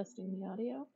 Testing the audio.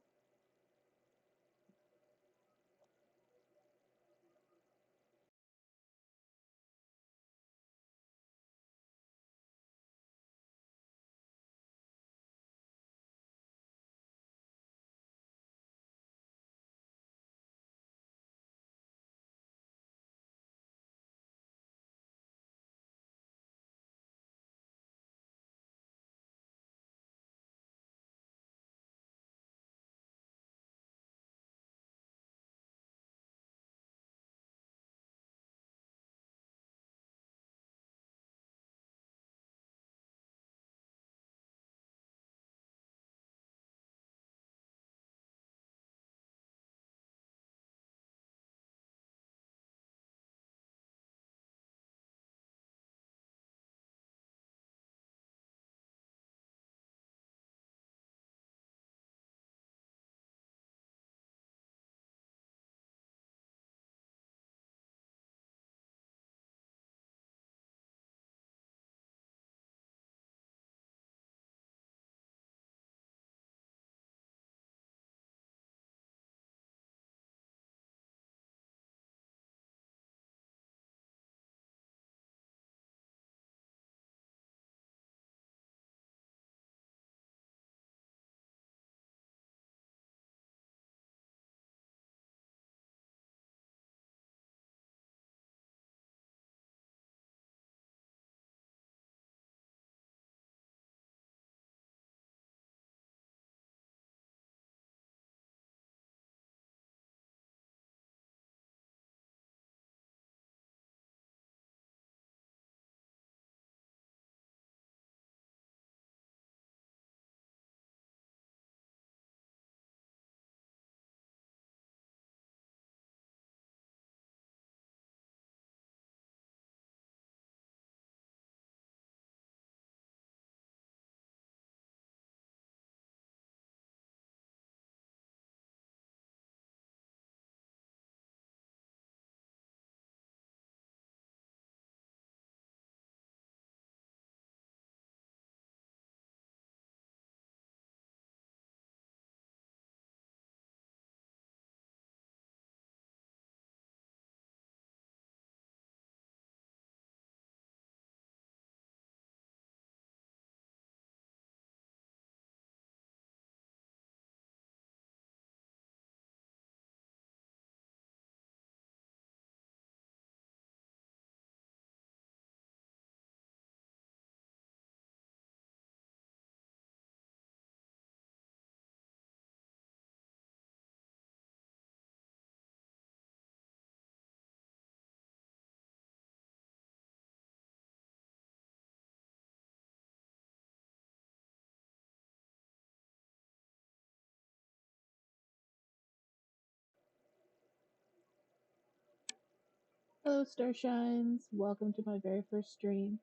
Hello, Starshines. Welcome to my very first stream.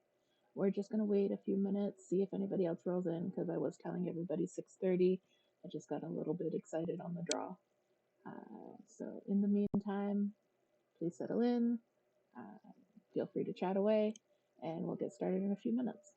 We're just gonna wait a few minutes, see if anybody else rolls in, because I was telling everybody 6:30. I just got a little bit excited on the draw. So in the meantime, please settle in. Feel free to chat away, and we'll get started in a few minutes.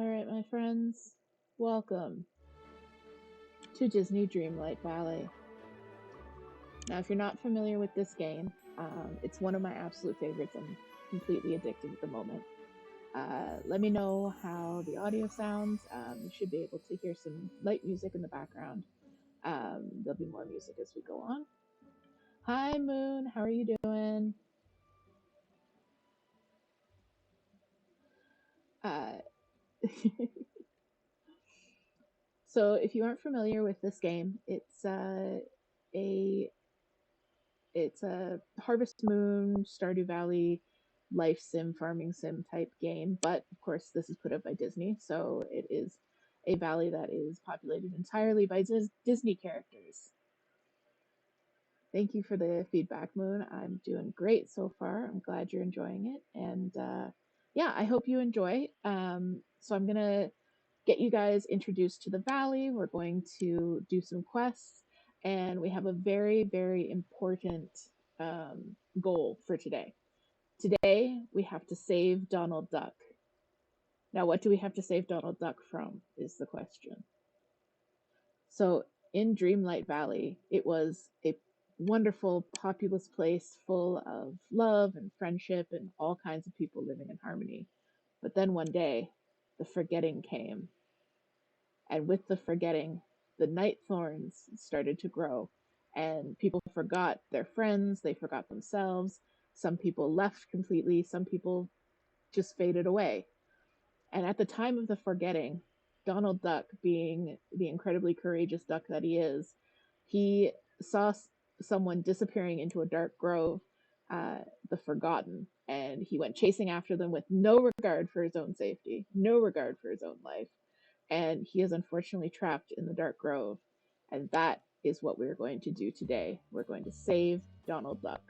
Alright, my friends, welcome to Disney Dreamlight Valley. Now, if you're not familiar with this game, it's one of my absolute favorites. I'm completely addicted at the moment. Let me know how the audio sounds. You should be able to hear some light music in the background. There'll be more music as we go on. Hi, Moon. How are you doing? So, if you aren't familiar with this game, it's a Harvest Moon, Stardew Valley, life sim, farming sim type game. But of course, this is put out by Disney, so it is a valley that is populated entirely by Disney characters. Thank you for the feedback, Moon. I'm doing great so far. I'm glad you're enjoying it. And yeah, I hope you enjoy. So I'm going to get you guys introduced to the valley. We're going to do some quests. And we have a very, very important goal for today. Today, we have to save Donald Duck. Now, what do we have to save Donald Duck from, is the question. So, in Dreamlight Valley, it was a wonderful, populous place full of love and friendship and all kinds of people living in harmony. But then one day, the forgetting came. And with the forgetting, the night thorns started to grow. And people forgot their friends, they forgot themselves. Some people left completely, some people just faded away. And at the time of the forgetting, Donald Duck, being the incredibly courageous duck that he saw someone disappearing into a dark grove, the Forgotten, and he went chasing after them with no regard for his own safety, no regard for his own life. And he is unfortunately trapped in the dark grove. And that is what we're going to do today. We're going to save Donald Duck.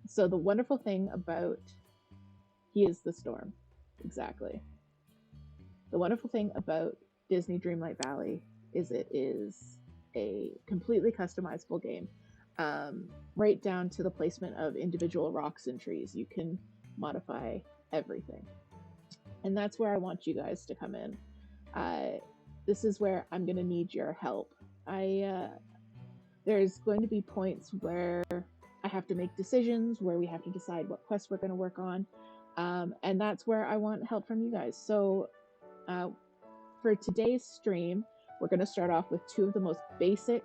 So the wonderful thing about He is the Storm. Exactly. The wonderful thing about Disney Dreamlight Valley is it is a completely customizable game, right down to the placement of individual rocks and trees. You can modify everything. And that's where I want you guys to come in. This is where I'm going to need your help. There's going to be points where I have to make decisions, where we have to decide what quests we're going to work on. And that's where I want help from you guys. So for today's stream, we're going to start off with two of the most basic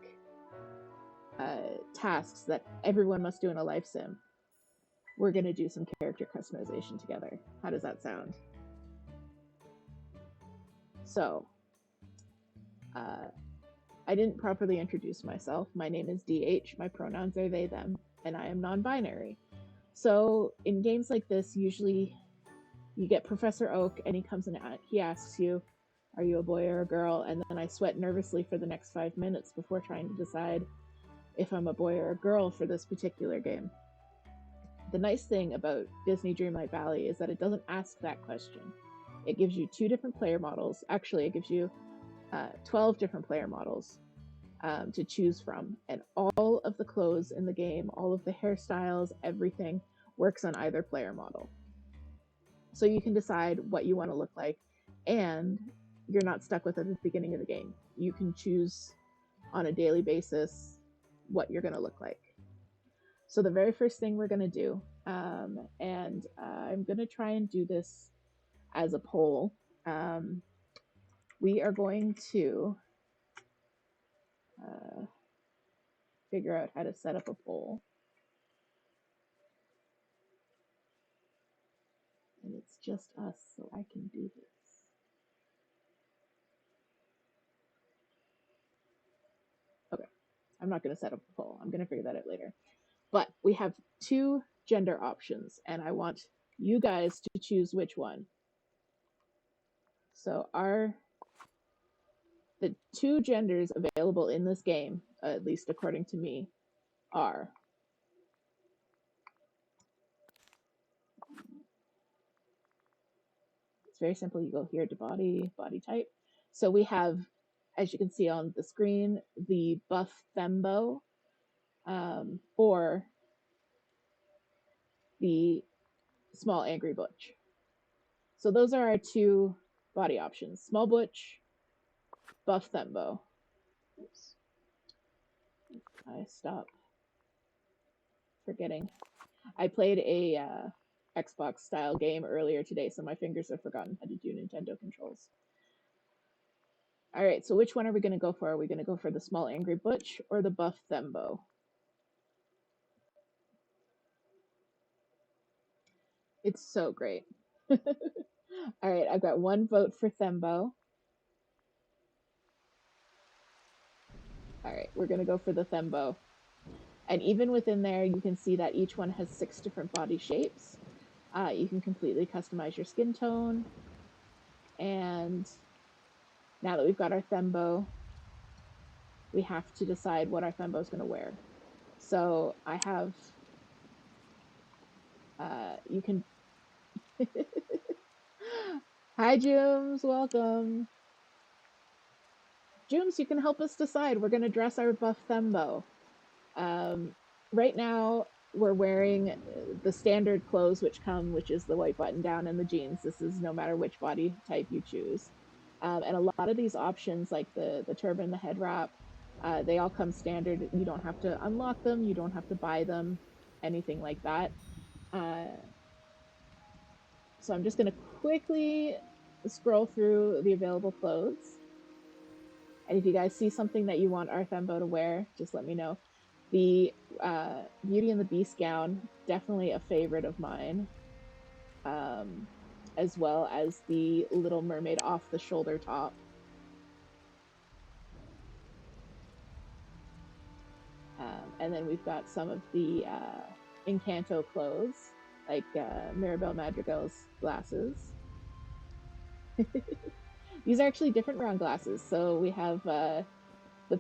tasks that everyone must do in a life sim. We're going to do some character customization together. How does that sound? So, I didn't properly introduce myself. My name is DH, my pronouns are they, them, and I am non-binary. So in games like this, usually you get Professor Oak and he comes in, he asks you, are you a boy or a girl? And then I sweat nervously for the next 5 minutes before trying to decide if I'm a boy or a girl for this particular game. The nice thing about Disney Dreamlight Valley is that it doesn't ask that question. It gives you 2 different player models. Actually, it gives you 12 different player models to choose from. And all of the clothes in the game, all of the hairstyles, everything works on either player model. So you can decide what you want to look like, and you're not stuck with it at the beginning of the game. You can choose on a daily basis what you're going to look like. So the very first thing we're going to do, and I'm going to try and do this as a poll, we are going to figure out how to set up a poll. And it's just us, so I can do this. Okay, I'm not going to set up a poll. I'm going to figure that out later. But we have 2 gender options, and I want you guys to choose which one. So the 2 genders available in this game, at least according to me, are it's very simple. You go here to body type. So we have, as you can see on the screen, the buff fembo, or the small angry butch. So those are our two body options. Small Butch, buff Thembo. Oops. I stop forgetting. I played a Xbox style game earlier today, so my fingers have forgotten how to do Nintendo controls. All right, so which one are we going to go for? Are we going to go for the small angry Butch or the buff Thembo? It's so great. All right, I've got one vote for Thembo. All right, we're going to go for the Thembo. And even within there, you can see that each one has 6 different body shapes. You can completely customize your skin tone. And now that we've got our Thembo, we have to decide what our Thembo is going to wear. So I have, you can, hi Jooms, welcome. Jooms, you can help us decide. We're going to dress our buff Thembo. Right now, we're wearing the standard clothes which is the white button down and the jeans. This is no matter which body type you choose. And a lot of these options, like the turban, the head wrap, they all come standard. You don't have to unlock them. You don't have to buy them, anything like that. So I'm just going to quickly scroll through the available clothes. And if you guys see something that you want our Thembo to wear, just let me know. The Beauty and the Beast gown, definitely a favorite of mine. As well as the Little Mermaid off the shoulder top. And then we've got some of the Encanto clothes, like Mirabelle Madrigal's glasses. These are actually different round glasses. So we have the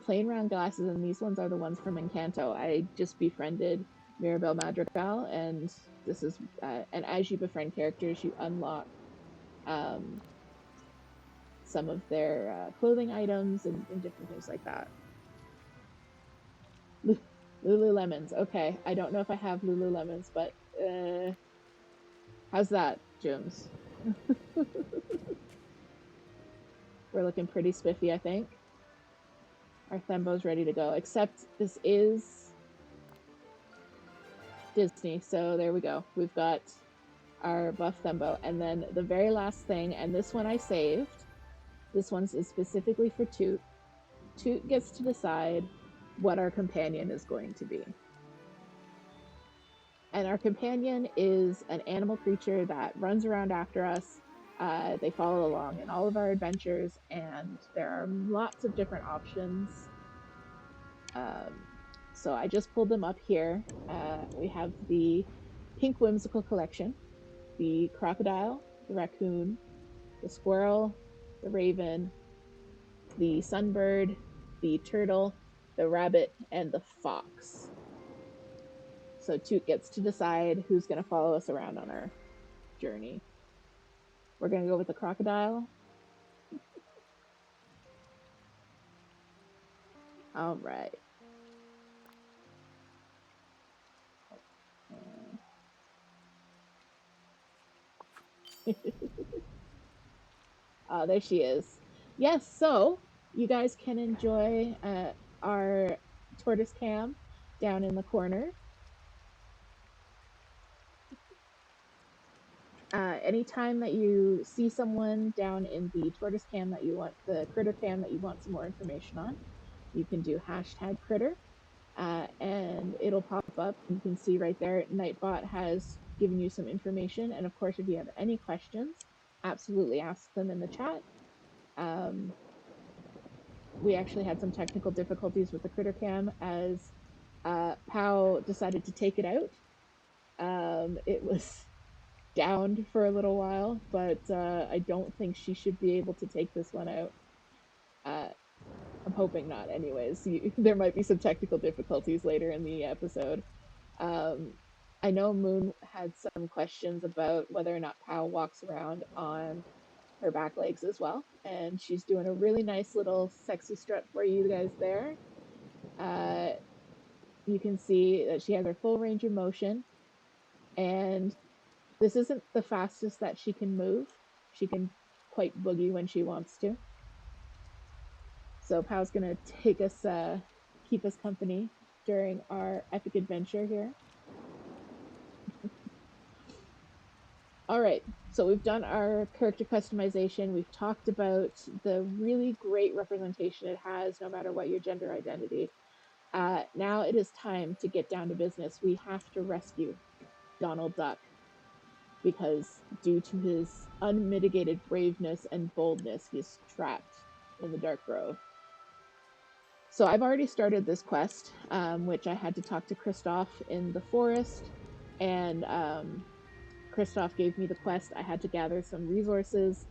plain round glasses, and these ones are the ones from Encanto. I just befriended Mirabelle Madrigal, and this is and as you befriend characters, you unlock some of their clothing items and different things like that. Lululemons. Okay, I don't know if I have Lululemons, but how's that, Jooms? We're looking pretty spiffy, I think. Our Thembo's ready to go, except this is Disney, so there we go. We've got our buff Thembo, and then the very last thing, and this one I saved. This one's is specifically for Toot. Toot gets to decide what our companion is going to be. And our companion is an animal creature that runs around after us. They follow along in all of our adventures, and there are lots of different options. So I just pulled them up here. We have the Pink Whimsical Collection, the crocodile, the raccoon, the squirrel, the raven, the sunbird, the turtle, the rabbit, and the fox. So Toot gets to decide who's going to follow us around on our journey. We're going to go with the crocodile. All right. There she is. Yes, so you guys can enjoy our tortoise cam down in the corner. Anytime that you see someone down in the tortoise cam that you want, the critter cam that you want some more information on, you can do #critter, and it'll pop up. You can see right there, Nightbot has given you some information. And of course, if you have any questions, absolutely ask them in the chat. We actually had some technical difficulties with the critter cam as Pow decided to take it out. It was downed for a little while, but I don't think she should be able to take this one out. I'm hoping not anyways. There might be some technical difficulties later in the episode. I know Moon had some questions about whether or not Pow walks around on her back legs as well, and she's doing a really nice little sexy strut for you guys there. You can see that she has her full range of motion, and this isn't the fastest that she can move, She can quite boogie when she wants to. So Pow's gonna take us, keep us company during our epic adventure here. All right, so we've done our character customization. We've talked about the really great representation it has no matter what your gender identity. Now it is time to get down to business. We have to rescue Donald Duck because due to his unmitigated braveness and boldness, he's trapped in the Dark Grove. So I've already started this quest, which I had to talk to Kristoff in the forest, and Kristoff gave me the quest. I had to gather some resources,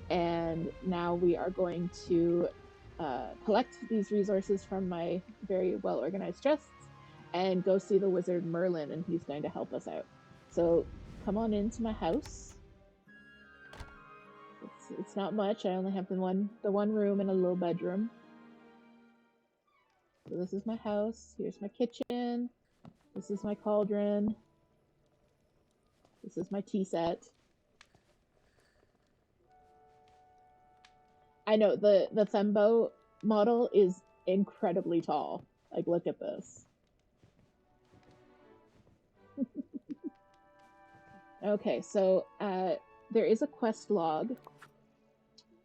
and now we are going to collect these resources from my very well-organized chests and go see the wizard Merlin, and he's going to help us out. So come on into my house. It's not much. I only have the one room and a little bedroom. So this is my house. Here's my kitchen. This is my cauldron. This is my tea set. I know the Thembo model is incredibly tall. Like, look at this. Okay, so there is a quest log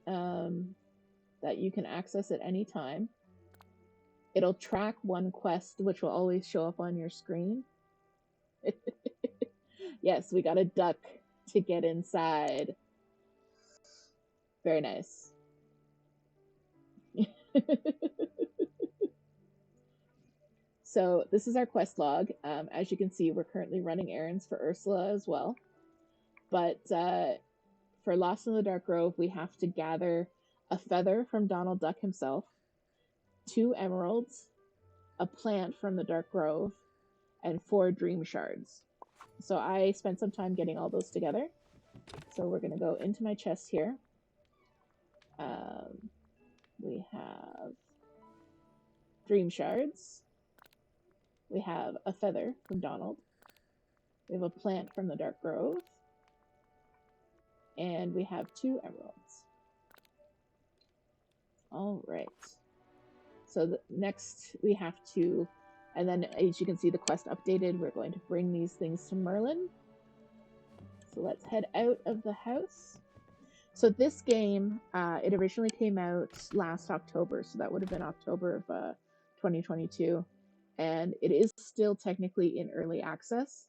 that you can access at any time. It'll track one quest, which will always show up on your screen. Yes, we got a duck to get inside. Very nice. So this is our quest log. As you can see, we're currently running errands for Ursula as well. But for Lost in the Dark Grove, we have to gather a feather from Donald Duck himself, 2 emeralds, a plant from the Dark Grove, and 4 dream shards. So I spent some time getting all those together. So we're going to go into my chest here. We have dream shards. We have a feather from Donald. We have a plant from the Dark Grove. And we have 2 emeralds. All right. So next we have to, and then as you can see the quest updated, we're going to bring these things to Merlin. So let's head out of the house. So this game, it originally came out last October, so that would have been October of 2022, and it is still technically in early access.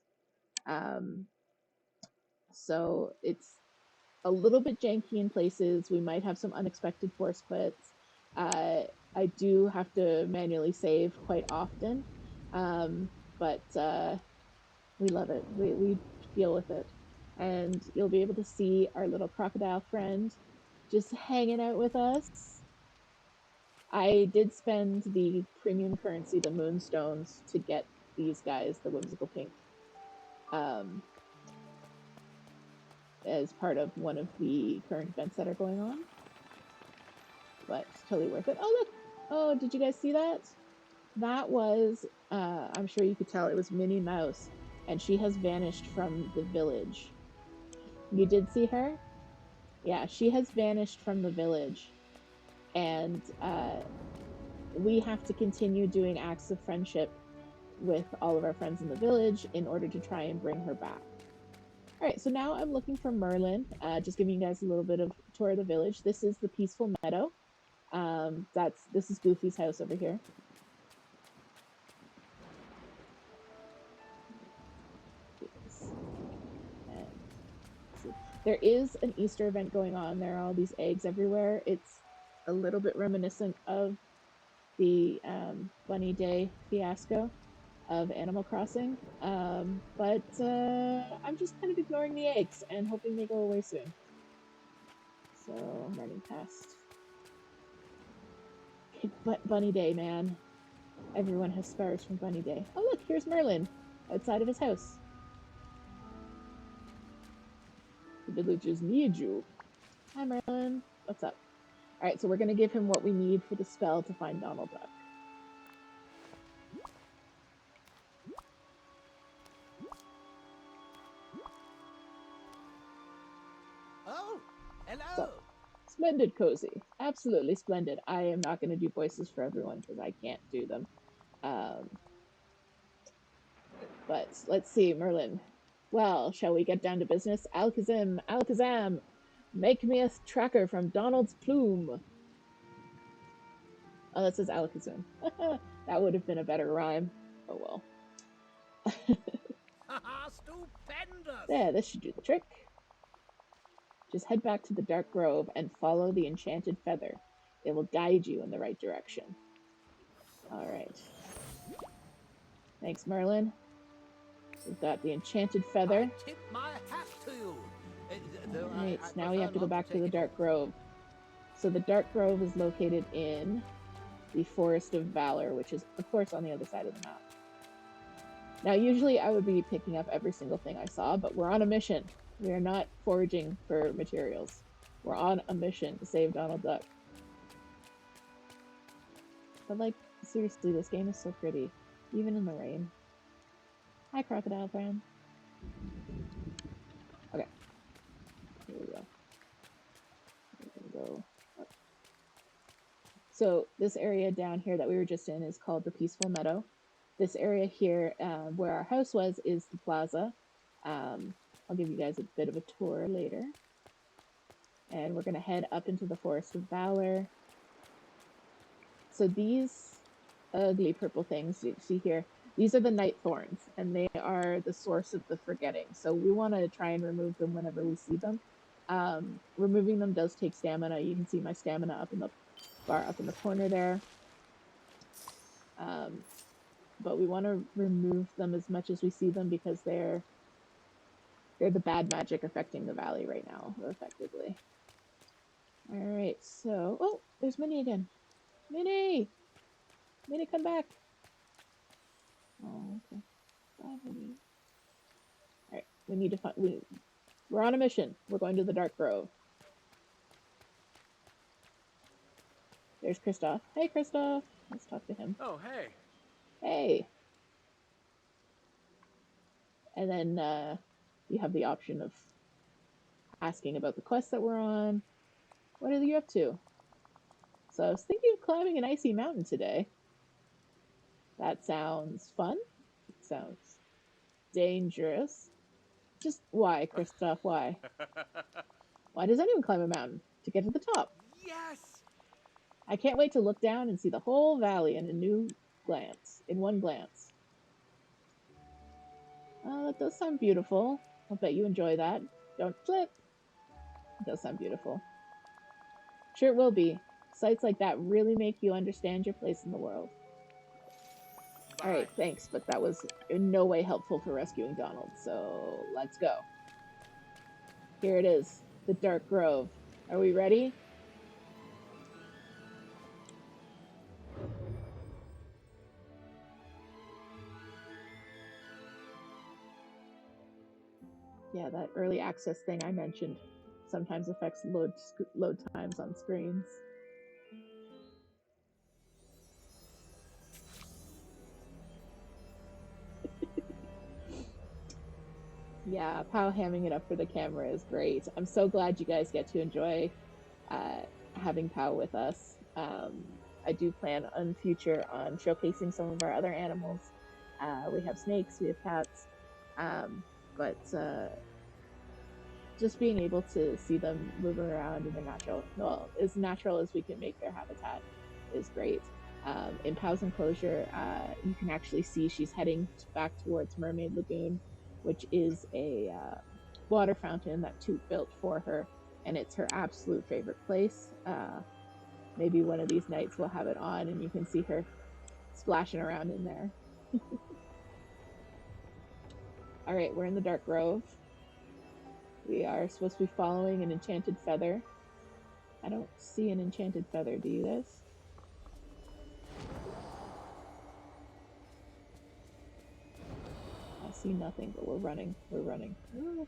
So it's a little bit janky in places. We might have some unexpected force quits. I do have to manually save quite often, but we love it. We deal with it. And you'll be able to see our little crocodile friend just hanging out with us. I did spend the premium currency, the moonstones, to get these guys, the whimsical pink, as part of one of the current events that are going on. But it's totally worth it. Oh, look! Oh, did you guys see that? That was, I'm sure you could tell, it was Minnie Mouse, and she has vanished from the village. You did see her? Yeah, she has vanished from the village. And we have to continue doing acts of friendship with all of our friends in the village in order to try and bring her back. All right, so now I'm looking for Merlin, just giving you guys a little bit of tour of the village. This is the peaceful meadow. This is Goofy's house over here. There is an Easter event going on. There are all these eggs everywhere. It's a little bit reminiscent of the Bunny Day fiasco of Animal Crossing. But I'm just kind of ignoring the eggs and hoping they go away soon. So I'm running past. But Bunny Day, man. Everyone has scars from Bunny Day. Oh look, here's Merlin outside of his house. The villagers need you. Hi, Merlin. What's up? All right, so we're going to give him what we need for the spell to find Donald Duck. Oh, So, Hello. splendid, Cozy. Absolutely splendid. I am not going to do voices for everyone because I can't do them. But let's see, Merlin. Well, shall we get down to business? Alakazam, Alakazam, make me a tracker from Donald's plume. Oh, that says Alakazam. That would have been a better rhyme. Oh well. Haha, stupendous. There, this should do the trick. Just head back to the Dark Grove and follow the enchanted feather. It will guide you in the right direction. Alright. Thanks, Merlin. We've got the enchanted feather. I tip my hat to you. Though Alright, I now we prefer have to go not back to take the it Dark off. Grove. So the Dark Grove is located in the Forest of Valor, which is, of course, on the other side of the map. Now, usually I would be picking up every single thing I saw, but we're on a mission. We are not foraging for materials. We're on a mission to save Donald Duck. But, like, seriously, this game is so pretty, even in the rain. Hi, Crocodile Friend. Okay. Here we go. We're gonna go up. So this area down here that we were just in is called the Peaceful Meadow. This area here, where our house was, is the plaza. I'll give you guys a bit of a tour later. And we're going to head up into the Forest of Valor. So these ugly purple things you see here, these are the night thorns, and they are the source of the forgetting. So we want to try and remove them whenever we see them. Removing them does take stamina. You can see my stamina up in the bar up in the corner there. But we want to remove them as much as we see them because they're the bad magic affecting the valley right now, effectively. Alright, so... Oh, there's Minnie again. Minnie! Minnie, come back! Oh, okay. Bye, Minnie. Alright, we need to find... We're on a mission. We're going to the Dark Grove. There's Kristoff. Hey, Kristoff! Let's talk to him. Oh, hey. Hey! And then, you have the option of asking about the quest that we're on. What are you up to? So I was thinking of climbing an icy mountain today. That sounds fun. It sounds dangerous. Just why, Kristoff? Why? Why does anyone climb a mountain? To get to the top. Yes! I can't wait to look down and see the whole valley in one glance. Oh, that does sound beautiful. I'll bet you enjoy that. Don't flip. It does sound beautiful. Sure it will be. Sights like that really make you understand your place in the world. Alright, thanks, but that was in no way helpful for rescuing Donald, so let's go. Here it is, the Dark Grove. Are we ready? Yeah, that early access thing I mentioned sometimes affects load times on screens. Yeah, Pow hamming it up for the camera is great. I'm so glad you guys get to enjoy having Pow with us. I do plan on future on showcasing some of our other animals. We have snakes, we have cats, but just being able to see them moving around in their as natural as we can make their habitat is great. In Pow's enclosure, you can actually see she's heading back towards Mermaid Lagoon, which is a water fountain that Toot built for her, and it's her absolute favorite place. Maybe one of these nights we'll have it on and you can see her splashing around in there. Alright, we're in the Dark Grove. We are supposed to be following an enchanted feather. I don't see an enchanted feather, do you guys? I see nothing, but we're running. We're running. Ooh.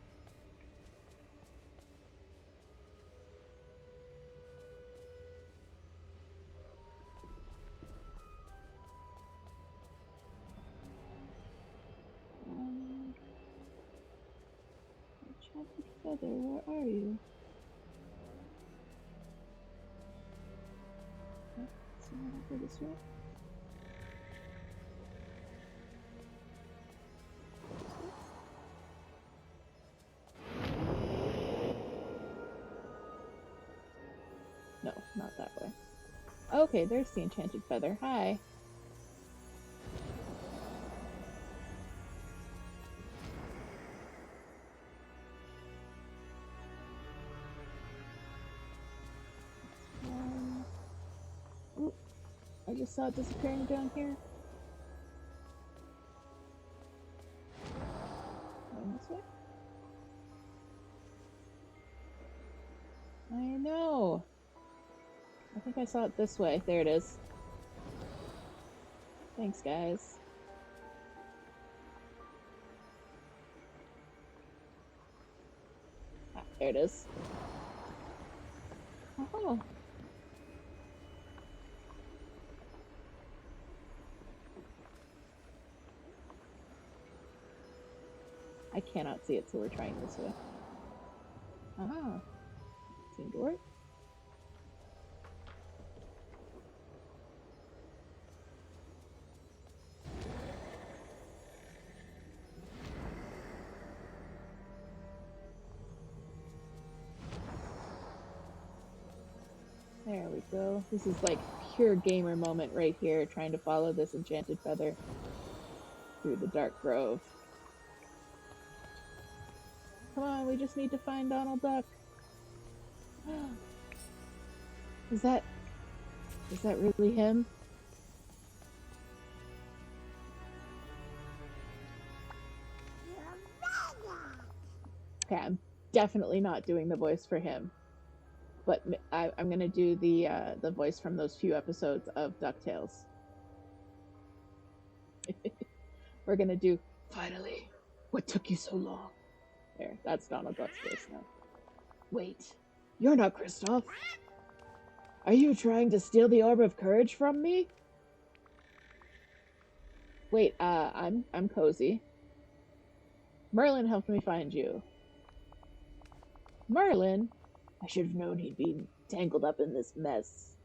Enchanted feather, where are you? Go this way. No, not that way. Okay, there's the enchanted feather. Hi. Ooh, I just saw it disappearing down here. Going this way? I know. I think I saw it this way. There it is. Thanks, guys. Ah, there it is. Oh. I cannot see it, so we're trying this way. Ah. Seemed to work. There we go. This is like pure gamer moment right here, trying to follow this enchanted feather through the dark grove. Come on, we just need to find Donald Duck. Is that really him? Okay, I'm definitely not doing the voice for him, but I'm gonna do the voice from those few episodes of DuckTales. We're gonna do finally. What took you so long? There, that's Donald Duck's voice now. Wait, you're not Kristoff. Are you trying to steal the Orb of Courage from me? Wait, I'm Cozy. Merlin helped me find you. Merlin? I should have known he'd be tangled up in this mess.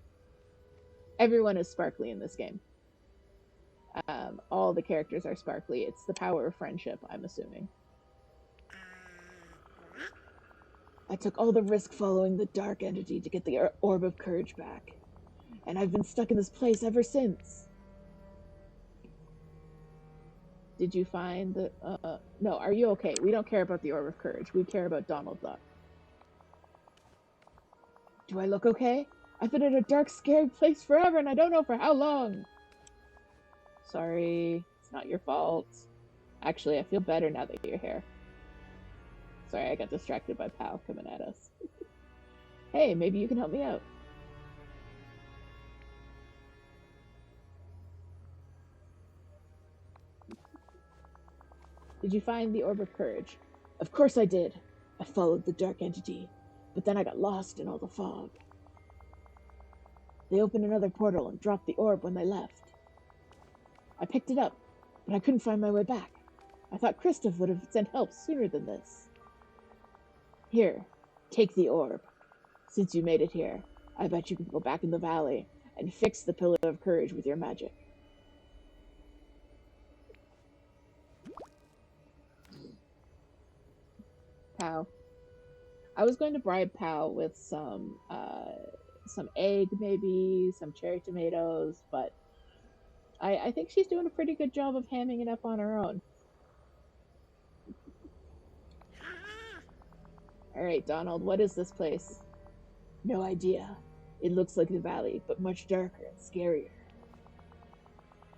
Everyone is sparkly in this game. All the characters are sparkly. It's the power of friendship, I'm assuming. I took all the risk following the dark entity to get the Orb of Courage back. And I've been stuck in this place ever since. Did you find the... no, are you okay? We don't care about the Orb of Courage. We care about Donald Duck. Do I look okay? I've been in a dark, scary place forever, and I don't know for how long. Sorry, it's not your fault. Actually, I feel better now that you're here. Sorry, I got distracted by Pal coming at us. Hey, maybe you can help me out. Did you find the Orb of Courage? Of course I did. I followed the dark entity, but then I got lost in all the fog. They opened another portal and dropped the orb when they left. I picked it up, but I couldn't find my way back. I thought Kristoff would have sent help sooner than this. Here, take the orb. Since you made it here, I bet you can go back in the valley and fix the Pillar of Courage with your magic. Pow. I was going to bribe Pal with some egg, maybe, some cherry tomatoes, but I think she's doing a pretty good job of hamming it up on her own. Alright, Donald, what is this place? No idea. It looks like the valley, but much darker and scarier.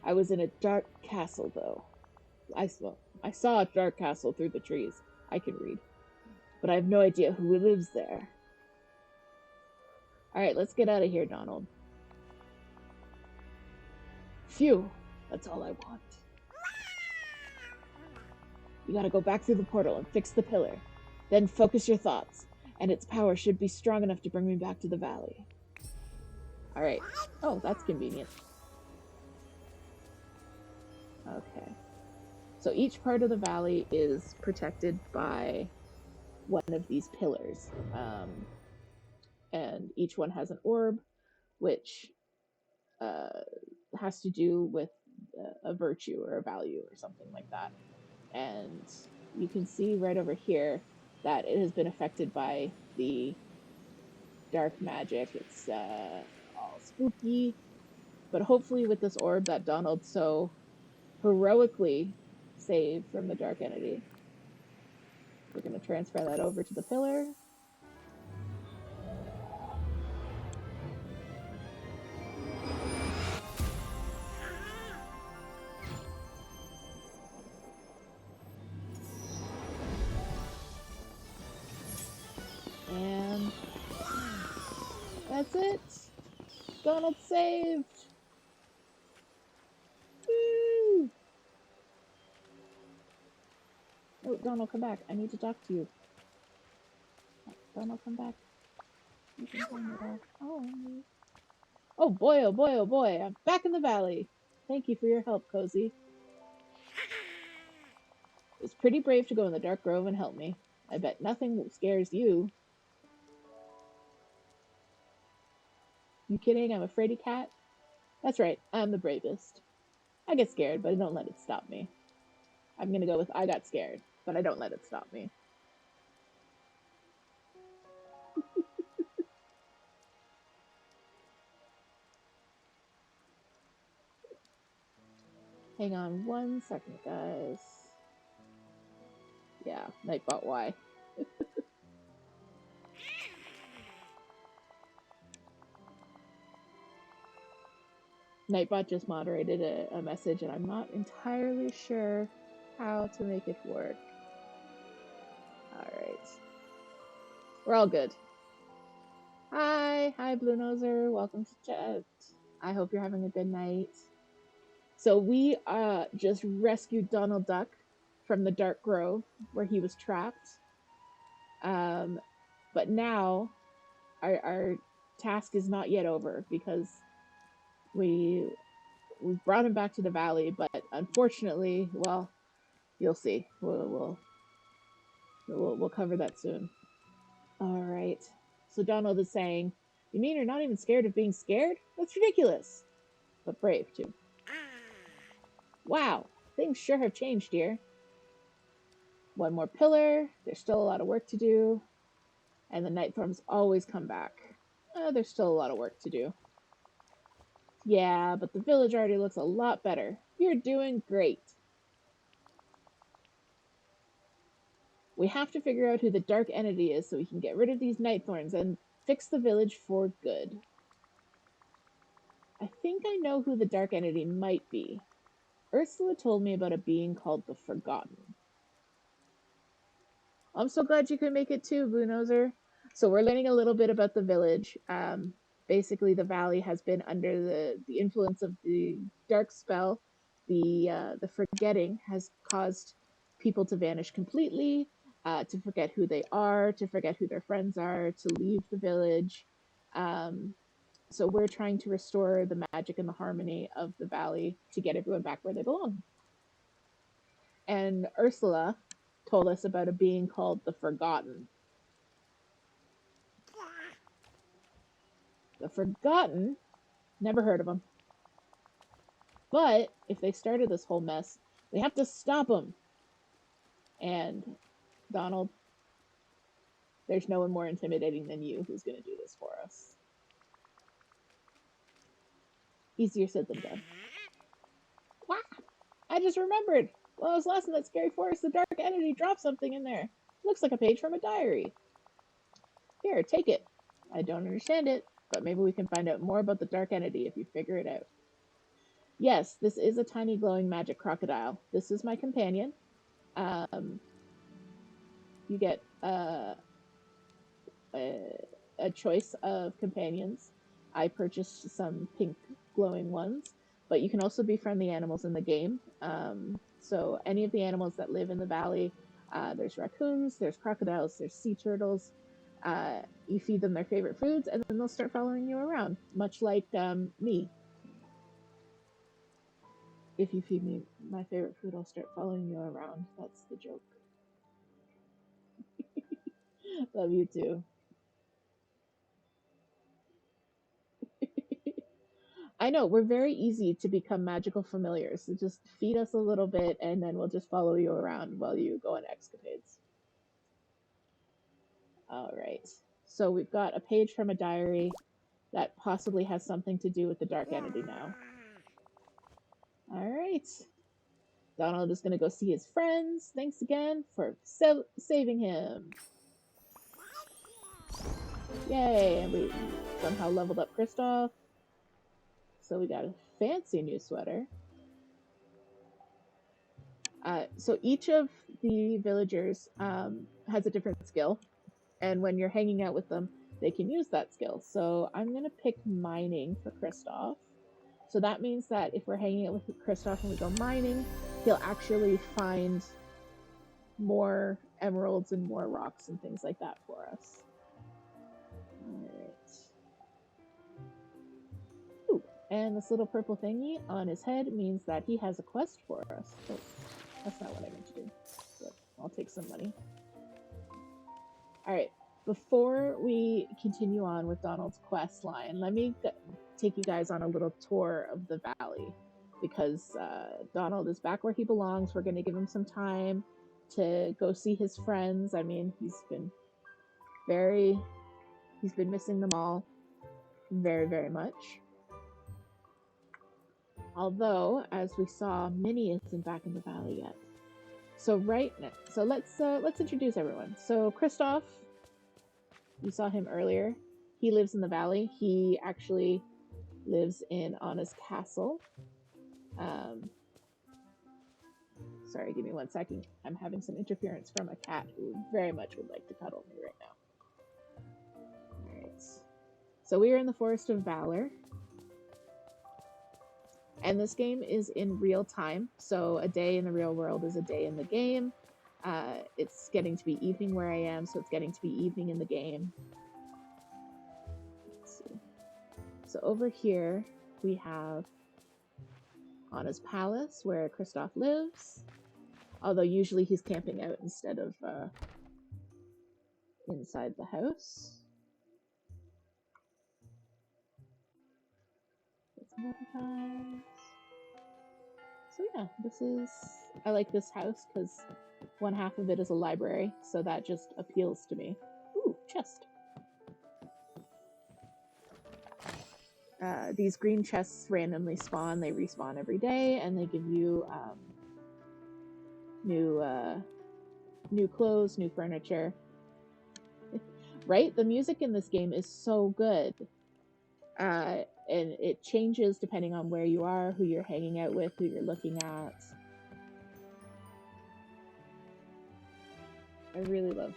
I was in a dark castle, though. I saw a dark castle through the trees. I can read. But I have no idea who lives there. Alright, let's get out of here, Donald. Phew, that's all I want. You gotta go back through the portal and fix the pillar. Then focus your thoughts, and its power should be strong enough to bring me back to the valley. Alright. Oh, that's convenient. Okay. So each part of the valley is protected by one of these pillars. And each one has an orb, which has to do with a virtue or a value or something like that. And you can see right over here that it has been affected by the dark magic. It's all spooky, but hopefully with this orb that Donald so heroically saved from the dark entity, we're going to transfer that over to the pillar. And that's it. Donald saved. Woo! Oh, Donald, come back. I need to talk to you. Donald, come back. You can turn it off. Oh boy, oh boy, oh boy. I'm back in the valley. Thank you for your help, Cozy. It's pretty brave to go in the dark grove and help me. I bet nothing scares you. You kidding? I'm a fraidy cat? That's right, I'm the bravest. I get scared, but I don't let it stop me. I'm gonna go with I got scared, but I don't let it stop me. Hang on 1 second, guys. Yeah, Nightbot Y. Nightbot just moderated a message, and I'm not entirely sure how to make it work. Alright. We're all good. Hi, Blue Noser. Welcome to chat. I hope you're having a good night. So we just rescued Donald Duck from the Dark Grove where he was trapped. But now our task is not yet over because we brought him back to the valley, but unfortunately, well, you'll see. We'll cover that soon. All right. So Donald is saying, "You mean you're not even scared of being scared? That's ridiculous." But brave too. Wow, things sure have changed, dear. One more pillar. There's still a lot of work to do. And the night forms always come back. There's still a lot of work to do. Yeah, but the village already looks a lot better. You're doing great. We have to figure out who the dark entity is so we can get rid of these night thorns and fix the village for good. I think I know who the dark entity might be. Ursula told me about a being called the Forgotten. I'm so glad you could make it too, Blue Noser. So we're learning a little bit about the village. Basically, the valley has been under the influence of the dark spell. The forgetting has caused people to vanish completely, to forget who they are, to forget who their friends are, to leave the village. So we're trying to restore the magic and the harmony of the valley to get everyone back where they belong. And Ursula told us about a being called the Forgotten. The Forgotten? Never heard of them. But if they started this whole mess, we have to stop them. And Donald, there's no one more intimidating than you who's going to do this for us. Easier said than done. Wow! I just remembered. While I was last in that scary forest, the dark entity dropped something in there. Looks like a page from a diary. Here, take it. I don't understand it, but maybe we can find out more about the dark entity if you figure it out. Yes, this is a tiny glowing magic crocodile. This is my companion. You get a choice of companions. I purchased some pink glowing ones, but you can also befriend the animals in the game. So any of the animals that live in the valley, there's raccoons, there's crocodiles, there's sea turtles. You feed them their favorite foods, and then they'll start following you around, much like me. If you feed me my favorite food, I'll start following you around. That's the joke. Love you too. I know, we're very easy to become magical familiars. So just feed us a little bit and then we'll just follow you around while you go on escapades. All right. So we've got a page from a diary that possibly has something to do with the dark entity now. All right. Donald is going to go see his friends. Thanks again for saving him. Yay. And we somehow leveled up Kristoff. So we got a fancy new sweater. So each of the villagers has a different skill. And when you're hanging out with them, they can use that skill. So I'm going to pick mining for Kristoff. So that means that if we're hanging out with Kristoff and we go mining, he'll actually find more emeralds and more rocks and things like that for us. All right. Ooh, and this little purple thingy on his head means that he has a quest for us. Oh, that's not what I meant to do. But I'll take some money. All right. Before we continue on with Donald's quest line, let me take you guys on a little tour of the valley, because Donald is back where he belongs. We're going to give him some time to go see his friends. I mean, he's been missing them all very, very much. Although, as we saw, Minnie isn't back in the valley yet. So let's introduce everyone. So Kristoff, you saw him earlier. He lives in the valley. He actually lives in Anna's castle. Sorry, give me 1 second. I'm having some interference from a cat who very much would like to cuddle me right now. Alright. So we are in the Forest of Valor. And this game is in real time. So a day in the real world is a day in the game. It's getting to be evening where I am, so it's getting to be evening in the game. Let's see. So over here, we have Anna's palace, where Kristoff lives. Although usually he's camping out instead of inside the house. Get some more times. So yeah, I like this house because one half of it is a library, so that just appeals to me. Ooh, chest. These green chests randomly spawn. They respawn every day, and they give you new clothes, new furniture. Right? The music in this game is so good. And it changes depending on where you are, who you're hanging out with, who you're looking at. I really love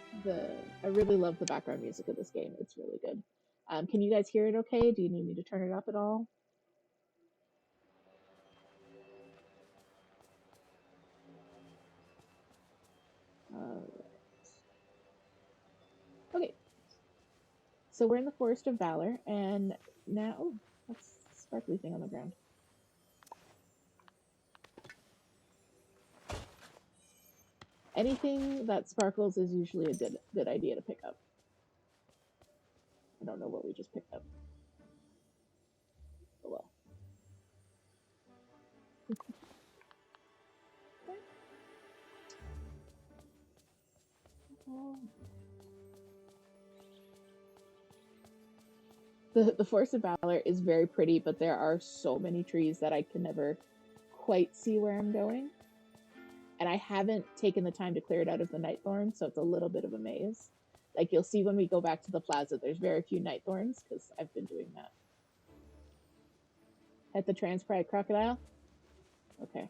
the background music of this game. It's really good. Can you guys hear it okay? Do you need me to turn it up at all? Okay. So we're in the Forest of Valor, and now... Oh, that's a sparkly thing on the ground. Anything that sparkles is usually a good idea to pick up. I don't know what we just picked up. Oh well. The Forest of Valor is very pretty, but there are so many trees that I can never quite see where I'm going. And I haven't taken the time to clear it out of the night thorns, so it's a little bit of a maze. Like, you'll see when we go back to the plaza, there's very few night thorns, because I've been doing that. At the Transpride Crocodile? Okay.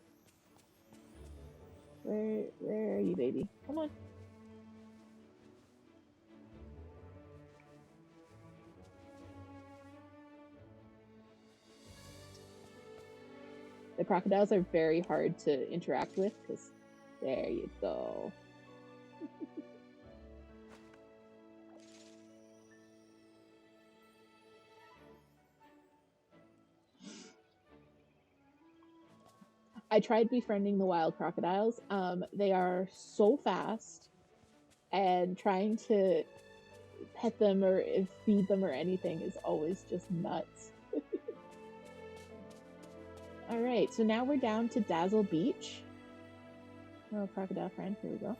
Where are you, baby? Come on. The crocodiles are very hard to interact with, because there you go. I tried befriending the wild crocodiles. They are so fast, and trying to pet them or feed them or anything is always just nuts. All right, so now we're down to Dazzle Beach. Oh, crocodile friend, here we go.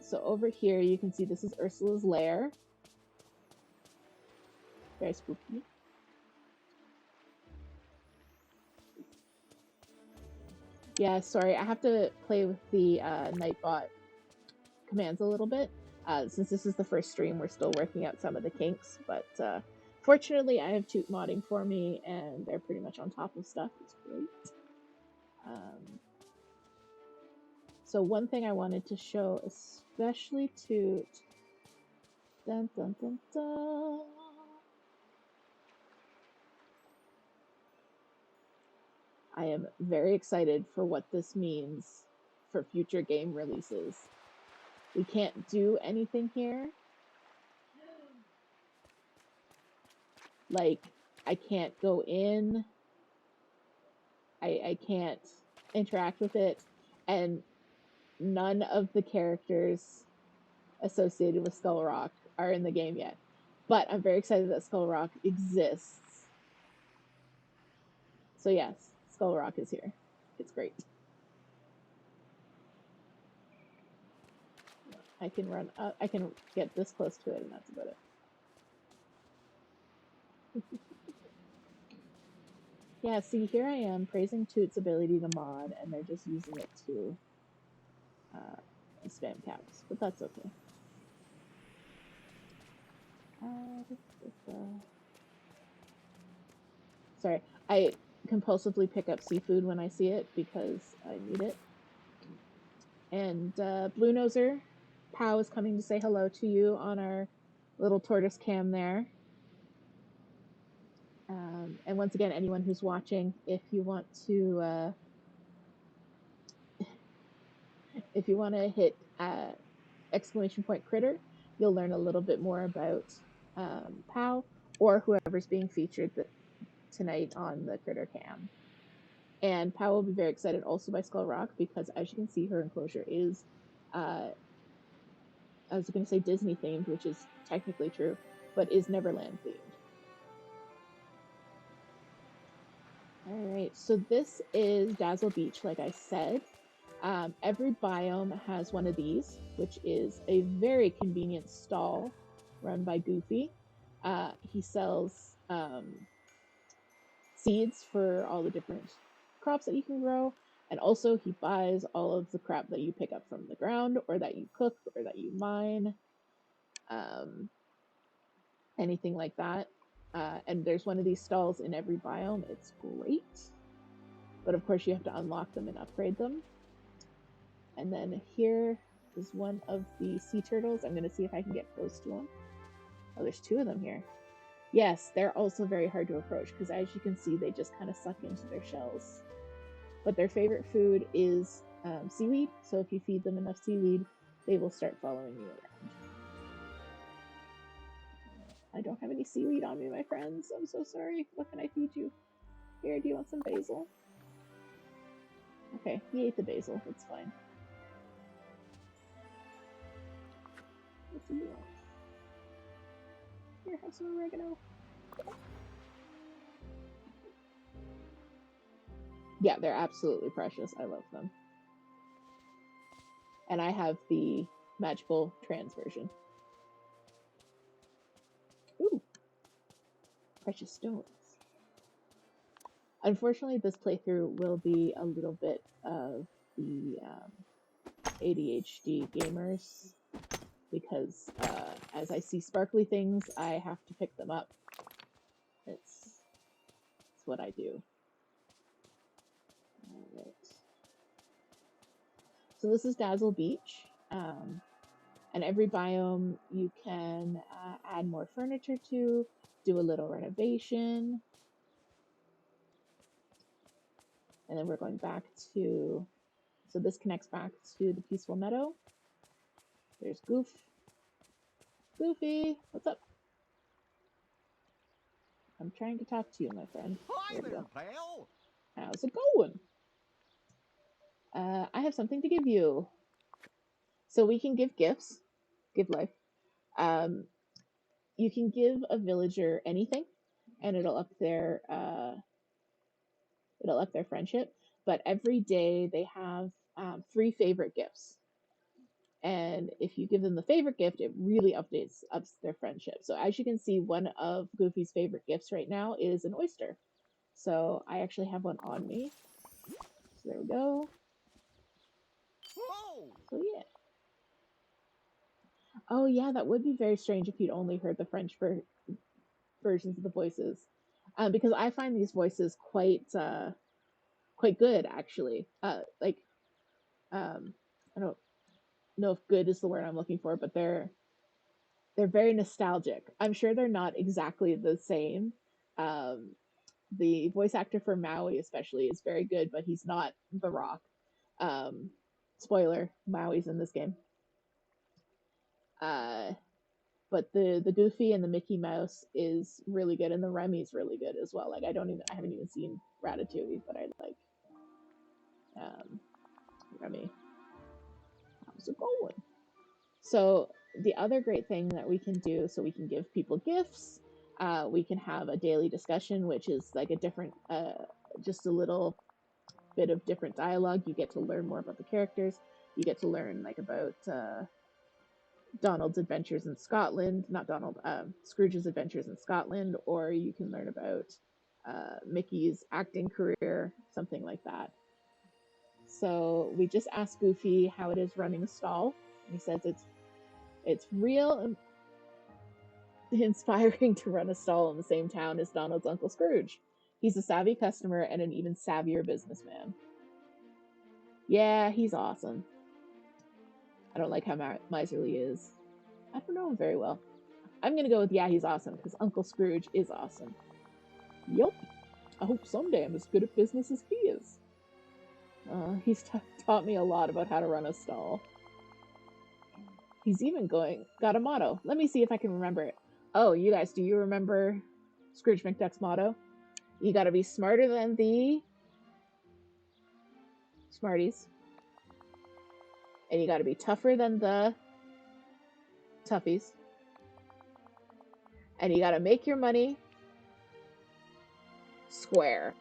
So over here, you can see this is Ursula's lair. Very spooky. Yeah, sorry, I have to play with the Nightbot commands a little bit. Since this is the first stream, we're still working out some of the kinks, but fortunately I have Toot modding for me, and they're pretty much on top of stuff. It's great. So one thing I wanted to show, especially Toot, dun, dun, dun, dun. I am very excited for what this means for future game releases. We can't do anything here. Like, I can't go in. I can't interact with it. And none of the characters associated with Skull Rock are in the game yet. But I'm very excited that Skull Rock exists. So yes, Skull Rock is here. It's great. I can run up, I can get this close to it, and that's about it. Yeah, see, here I am praising Toot's ability to mod, and they're just using it to spam caps, but that's okay. Sorry, I compulsively pick up seafood when I see it because I need it. And Blue Noser, Pow is coming to say hello to you on our little tortoise cam there. And once again, anyone who's watching, if you want to hit exclamation point critter, you'll learn a little bit more about Pow or whoever's being featured tonight on the critter cam. And Pow will be very excited also by Skull Rock because, as you can see, her enclosure is, I was going to say Disney themed, which is technically true, but is Neverland themed. All right, so this is Dazzle Beach, like I said. Every biome has one of these, which is a very convenient stall run by Goofy. He sells seeds for all the different crops that you can grow, and also he buys all of the crap that you pick up from the ground or that you cook or that you mine, anything like that. And there's one of these stalls in every biome. It's great, but of course you have to unlock them and upgrade them. And then here is one of the sea turtles. I'm going to see if I can get close to them. Oh, there's two of them here. Yes, they're also very hard to approach because, as you can see, they just kind of suck into their shells. But their favorite food is seaweed, so if you feed them enough seaweed, they will start following you around. I don't have any seaweed on me, my friends. I'm so sorry. What can I feed you? Here, do you want some basil? Okay, he ate the basil. It's fine. What do you want? Here, have some oregano. Yeah, they're absolutely precious. I love them. And I have the magical trans version. Ooh, precious stones. Unfortunately, this playthrough will be a little bit of the ADHD gamers because as I see sparkly things, I have to pick them up. It's what I do. All right. So this is Dazzle Beach. And every biome you can add more furniture to, do a little renovation. And then we're going back to, so this connects back to the Peaceful Meadow. There's Goof. Goofy, what's up? I'm trying to talk to you, my friend. Hi there, pal. How's it going? I have something to give you. So we can give gifts, give life. You can give a villager anything, and it'll up their it'll up their friendship. But every day they have 3 favorite gifts. And if you give them the favorite gift, it really ups their friendship. So as you can see, one of Goofy's favorite gifts right now is an oyster. So I actually have one on me. So there we go. Whoa! So yeah. Oh yeah, that would be very strange if you'd only heard the French versions of the voices, because I find these voices quite good actually. Like I don't know if good is the word I'm looking for, but they're very nostalgic. I'm sure they're not exactly the same. Um, the voice actor for Maui especially is very good, but he's not The Rock. Um, Spoiler: Maui's in this game. Uh, but the Goofy and the Mickey Mouse is really good, and the Remy's really good as well. Like I haven't even seen Ratatouille, but I like Remy. How's it going? So the other great thing that we can do, so we can give people gifts. We can have a daily discussion, which is like a different, just a little bit of different dialogue. You get to learn more about the characters. You get to learn like about Donald's adventures in Scotland, not Donald, Scrooge's adventures in Scotland, or you can learn about Mickey's acting career, something like that. So we just asked Goofy how it is running a stall. He says it's real inspiring to run a stall in the same town as Donald's Uncle Scrooge. He's a savvy customer and an even savvier businessman. Yeah, he's awesome. I don't like how miserly he is. I don't know him very well. I'm gonna go with yeah, he's awesome, because Uncle Scrooge is awesome. Yup. I hope someday I'm as good at business as he is. He's taught me a lot about how to run a stall. He's even got a motto. Let me see if I can remember it. Oh, you guys, do you remember Scrooge McDuck's motto? You gotta be smarter than the Smarties. And you gotta be tougher than the Toughies. And you gotta make your money square.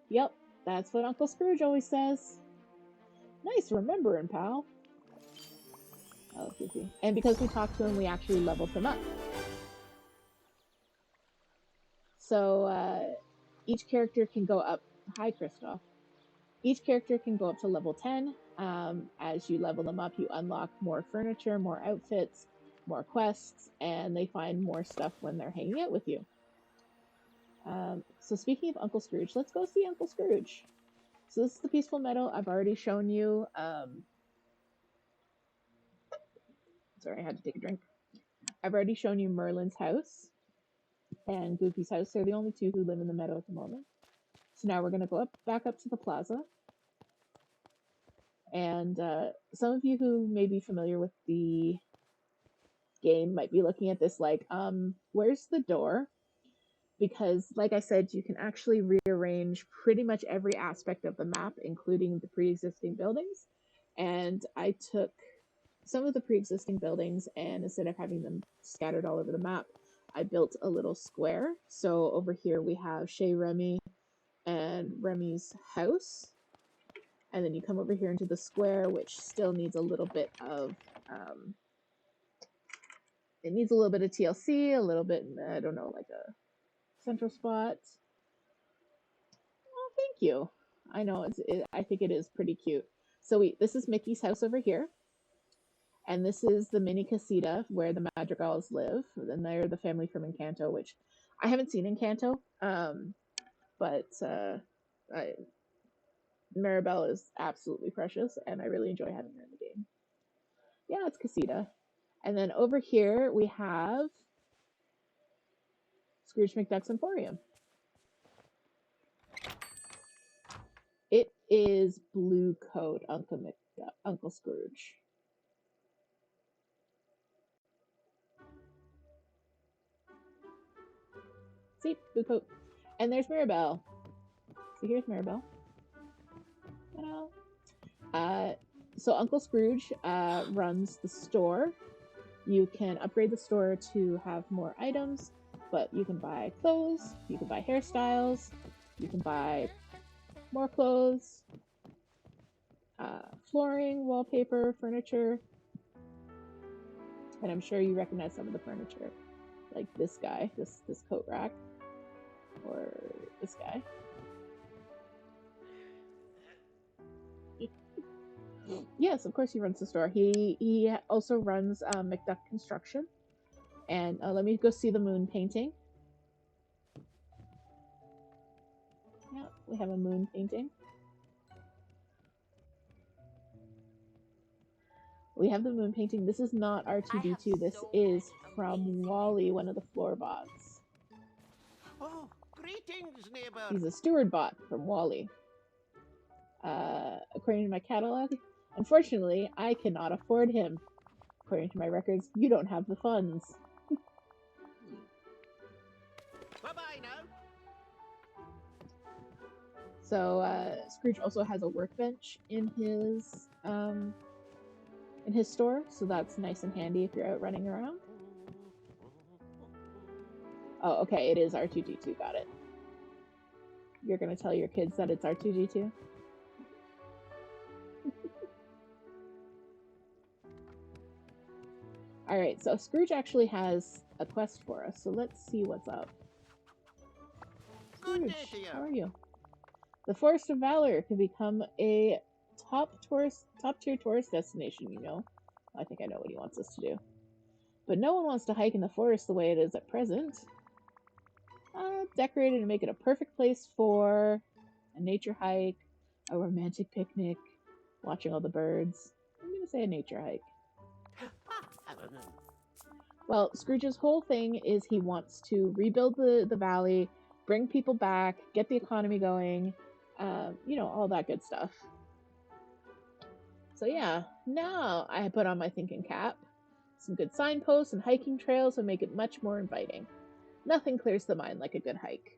Yep, that's what Uncle Scrooge always says. Nice remembering, pal. Oh, goofy. And because we talked to him, we actually leveled him up. So each character can go up. Hi, Kristoff. Each character can go up to level 10. As you level them up, you unlock more furniture, more outfits, more quests, and they find more stuff when they're hanging out with you. So speaking of Uncle Scrooge, let's go see Uncle Scrooge. So this is the Peaceful Meadow. I've already shown you. Sorry, I had to take a drink. I've already shown you Merlin's house and Goofy's house. They're the only two who live in the meadow at the moment. So now we're going to go back up to the plaza. And some of you who may be familiar with the game might be looking at this like, where's the door? Because, like I said, you can actually rearrange pretty much every aspect of the map, including the pre-existing buildings. And I took some of the pre-existing buildings, and instead of having them scattered all over the map, I built a little square. So over here we have Chez Remy and Remy's house. And then you come over here into the square, which still needs a little bit of, it needs a little bit of TLC, a little bit, I don't know, like a central spot. Oh, thank you. I know, I think it is pretty cute. So this is Mickey's house over here. And this is the mini casita where the Madrigals live. And they're the family from Encanto, which I haven't seen Encanto. But Maribel is absolutely precious, and I really enjoy having her in the game. Yeah, it's casita. And then over here we have Scrooge McDuck's Emporium. It is blue coat Uncle Scrooge. See, blue coat. And there's Maribel. So here's Maribel. So Uncle Scrooge runs the store. You can upgrade the store to have more items, but you can buy clothes, you can buy hairstyles, you can buy more clothes, flooring, wallpaper, furniture, and I'm sure you recognize some of the furniture, like this guy, this coat rack, or this guy. Yes, of course he runs the store. He also runs McDuck Construction. And let me go see the moon painting. Yeah, we have a moon painting. We have the moon painting. This is not R2-D2. This is from Wally, one of the floor bots. Oh, greetings, neighbor. He's a steward bot from Wally. According to my catalog, unfortunately, I cannot afford him. According to my records, you don't have the funds. Bye-bye now. So Scrooge also has a workbench in his store, so that's nice and handy if you're out running around. Oh, okay, it is R2-D2, got it. You're gonna tell your kids that it's R2-D2? Alright, so Scrooge actually has a quest for us, so let's see what's up. Scrooge, how are you? The Forest of Valor can become a top-tier tourist destination, you know. I think I know what he wants us to do. But no one wants to hike in the forest the way it is at present. Decorate it and make it a perfect place for a nature hike, a romantic picnic, watching all the birds. I'm gonna say a nature hike. Well, Scrooge's whole thing is he wants to rebuild the valley, bring people back, get the economy going, you know, all that good stuff. So yeah, now I put on my thinking cap. Some good signposts and hiking trails will make it much more inviting. Nothing clears the mind like a good hike.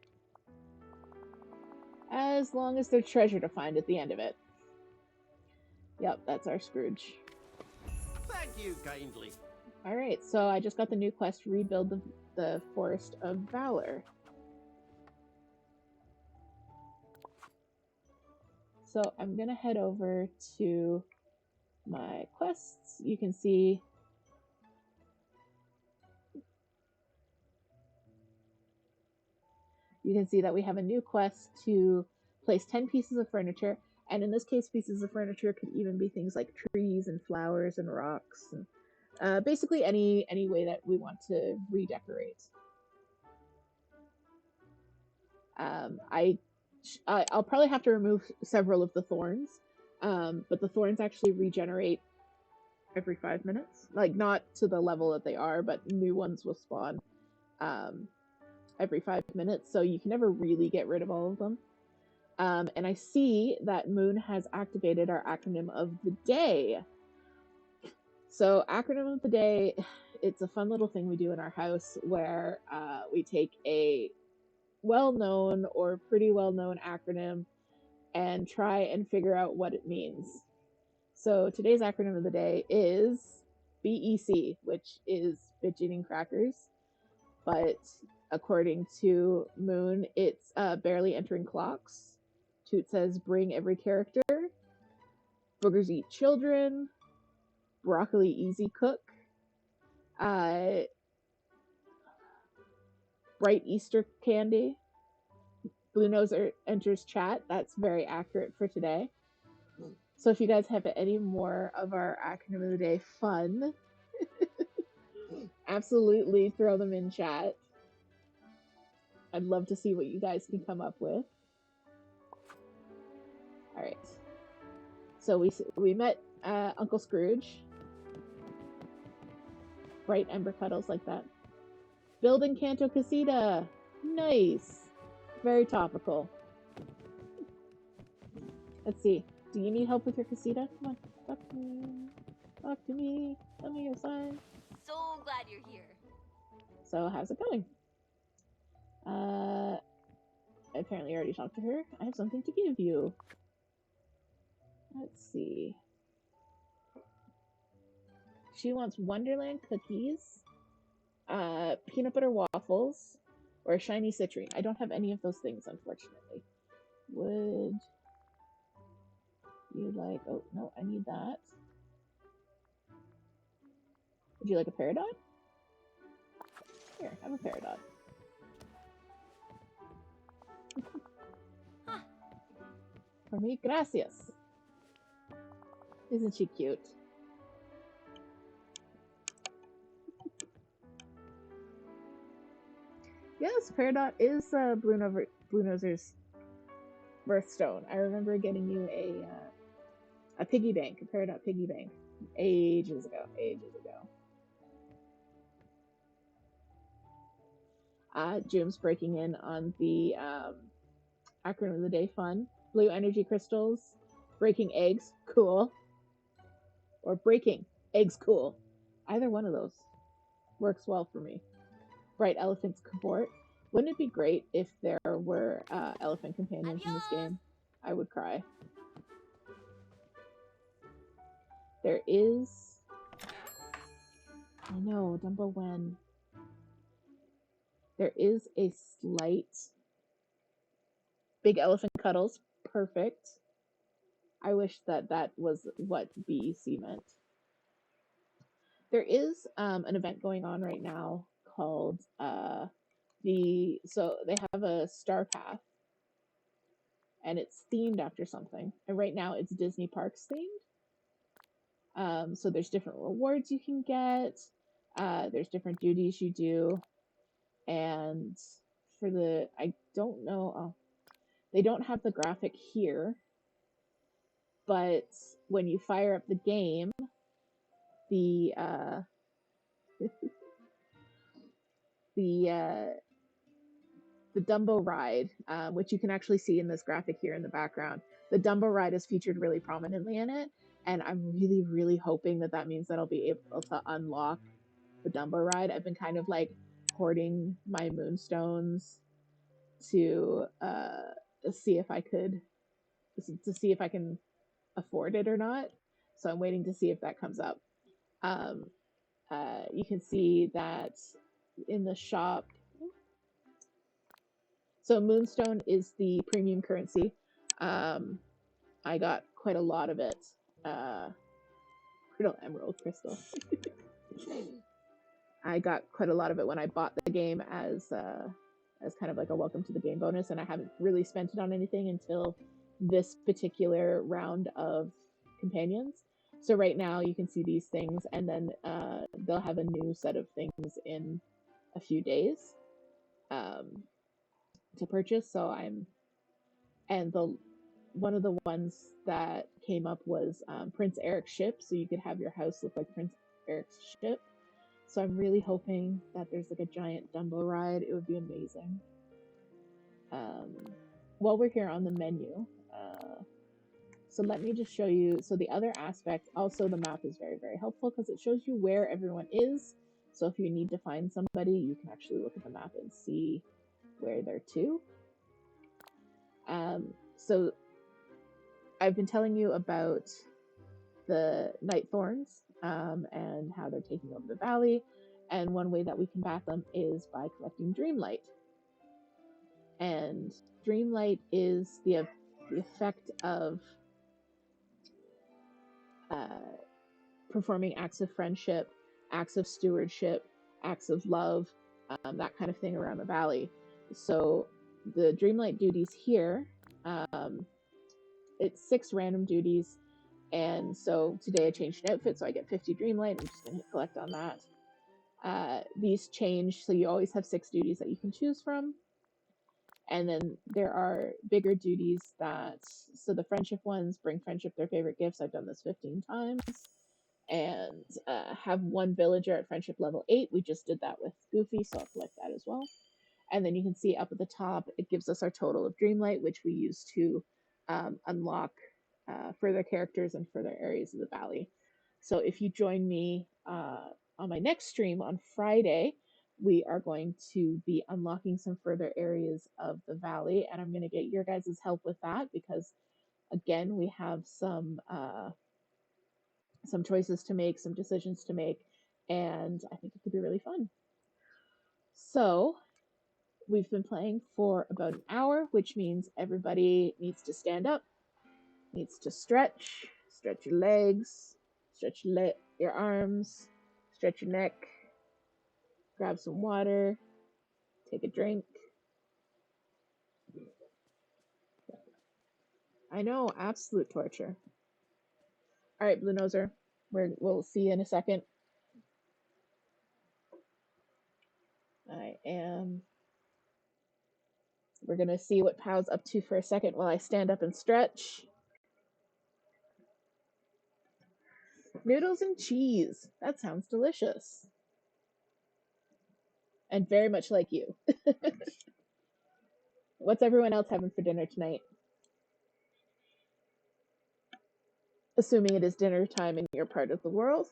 As long as there's treasure to find at the end of it. Yep, that's our Scrooge. Thank you kindly. Alright, so I just got the new quest, rebuild the Forest of Valor. So I'm gonna head over to my quests. You can see that we have a new quest to place 10 pieces of furniture, and in this case pieces of furniture could even be things like trees and flowers and rocks, and basically any way that we want to redecorate. I'll probably have to remove several of the thorns, but the thorns actually regenerate every 5 minutes. Like, not to the level that they are, but new ones will spawn every 5 minutes, so you can never really get rid of all of them. And I see that Moon has activated our acronym of the day. So acronym of the day, it's a fun little thing we do in our house where we take a well-known or pretty well-known acronym and try and figure out what it means. So today's acronym of the day is BEC, which is Bitch Eating Crackers. But according to Moon, it's Barely Entering Clocks. Toot says Bring Every Character. Boogers Eat Children. Broccoli Easy Cook. Bright Easter Candy. Blue Nose enters chat. That's very accurate for today. So if you guys have any more of our acronym of the day fun, absolutely throw them in chat. I'd love to see what you guys can come up with. All right. So we met Uncle Scrooge. Bright Ember Cuddles like that. Build Encanto Casita. Nice. Very topical. Let's see. Do you need help with your casita? Come on. Talk to me. Talk to me. Tell me your sign. So glad you're here. So how's it going? I apparently already talked to her. I have something to give you. Let's see. She wants Wonderland cookies, peanut butter waffles, or a shiny citrine. I don't have any of those things, unfortunately. Would you like... Oh, no, I need that. Would you like a Peridot? Here, have a Peridot. For me, gracias. Isn't she cute? Yes, Peridot is Blue Noser's birthstone. I remember getting you a piggy bank, a Peridot piggy bank, ages ago. Jim's breaking in on the acronym of the day fun. Blue energy crystals, breaking eggs, cool. Or breaking eggs, cool. Either one of those works well for me. Bright elephants cavort. Wouldn't it be great if there were elephant companions in this game? I would cry. There is... I know, Dumbo when. There is a slight... Big elephant cuddles. Perfect. I wish that that was what BEC meant. There is an event going on right now called so they have a Star Path, and it's themed after something. And right now it's Disney Parks themed. So there's different rewards you can get. There's different duties you do, and for the I don't know. They don't have the graphic here, but when you fire up the game, the the Dumbo ride, which you can actually see in this graphic here in the background, the Dumbo ride is featured really prominently in it, and I'm really, really hoping that that means that I'll be able to unlock the Dumbo ride. I've been kind of like hoarding my moonstones to see if I could, to see if I can afford it or not. So I'm waiting to see if that comes up. You can see that in the shop. So Moonstone is the premium currency. I got quite a lot of it. Emerald crystal. I got quite a lot of it when I bought the game as kind of like a welcome to the game bonus, and I haven't really spent it on anything until this particular round of companions. So right now you can see these things, and then they'll have a new set of things in a few days to purchase. So one of the ones that came up was Prince Eric's ship, so you could have your house look like Prince Eric's ship. So I'm really hoping that there's like a giant Dumbo ride. It would be amazing. While we're here on the menu, so let me just show you. So the other aspect, also the map is very, very helpful because it shows you where everyone is. So if you need to find somebody, you can actually look at the map and see where they're to. So I've been telling you about the Night Thorns and how they're taking over the valley. And one way that we combat them is by collecting Dreamlight. And Dreamlight is the effect of performing acts of friendship, acts of stewardship, acts of love, that kind of thing around the valley. So the Dreamlight duties here, it's 6 random duties. And so today I changed an outfit, so I get 50 Dreamlight. I'm just going to collect on that. These change, so you always have 6 duties that you can choose from. And then there are bigger duties so the friendship ones, bring friendship their favorite gifts. I've done this 15 times. And have 1 villager at friendship level 8. We just did that with Goofy, so I'll collect that as well. And then you can see up at the top, it gives us our total of Dreamlight, which we use to unlock further characters and further areas of the valley. So if you join me on my next stream on Friday, we are going to be unlocking some further areas of the valley, and I'm going to get your guys' help with that because, again, we have some choices to make, some decisions to make, and I think it could be really fun. So We've been playing for about an hour, which means everybody needs to stand up, needs to stretch your legs, stretch your arms, stretch your neck, grab some water, take a drink. I know, absolute torture. All right, Blue Noser, we'll see you in a second. We're gonna see what Pow's up to for a second while I stand up and stretch. Noodles and cheese. That sounds delicious. And very much like you. What's everyone else having for dinner tonight? Assuming it is dinner time in your part of the world.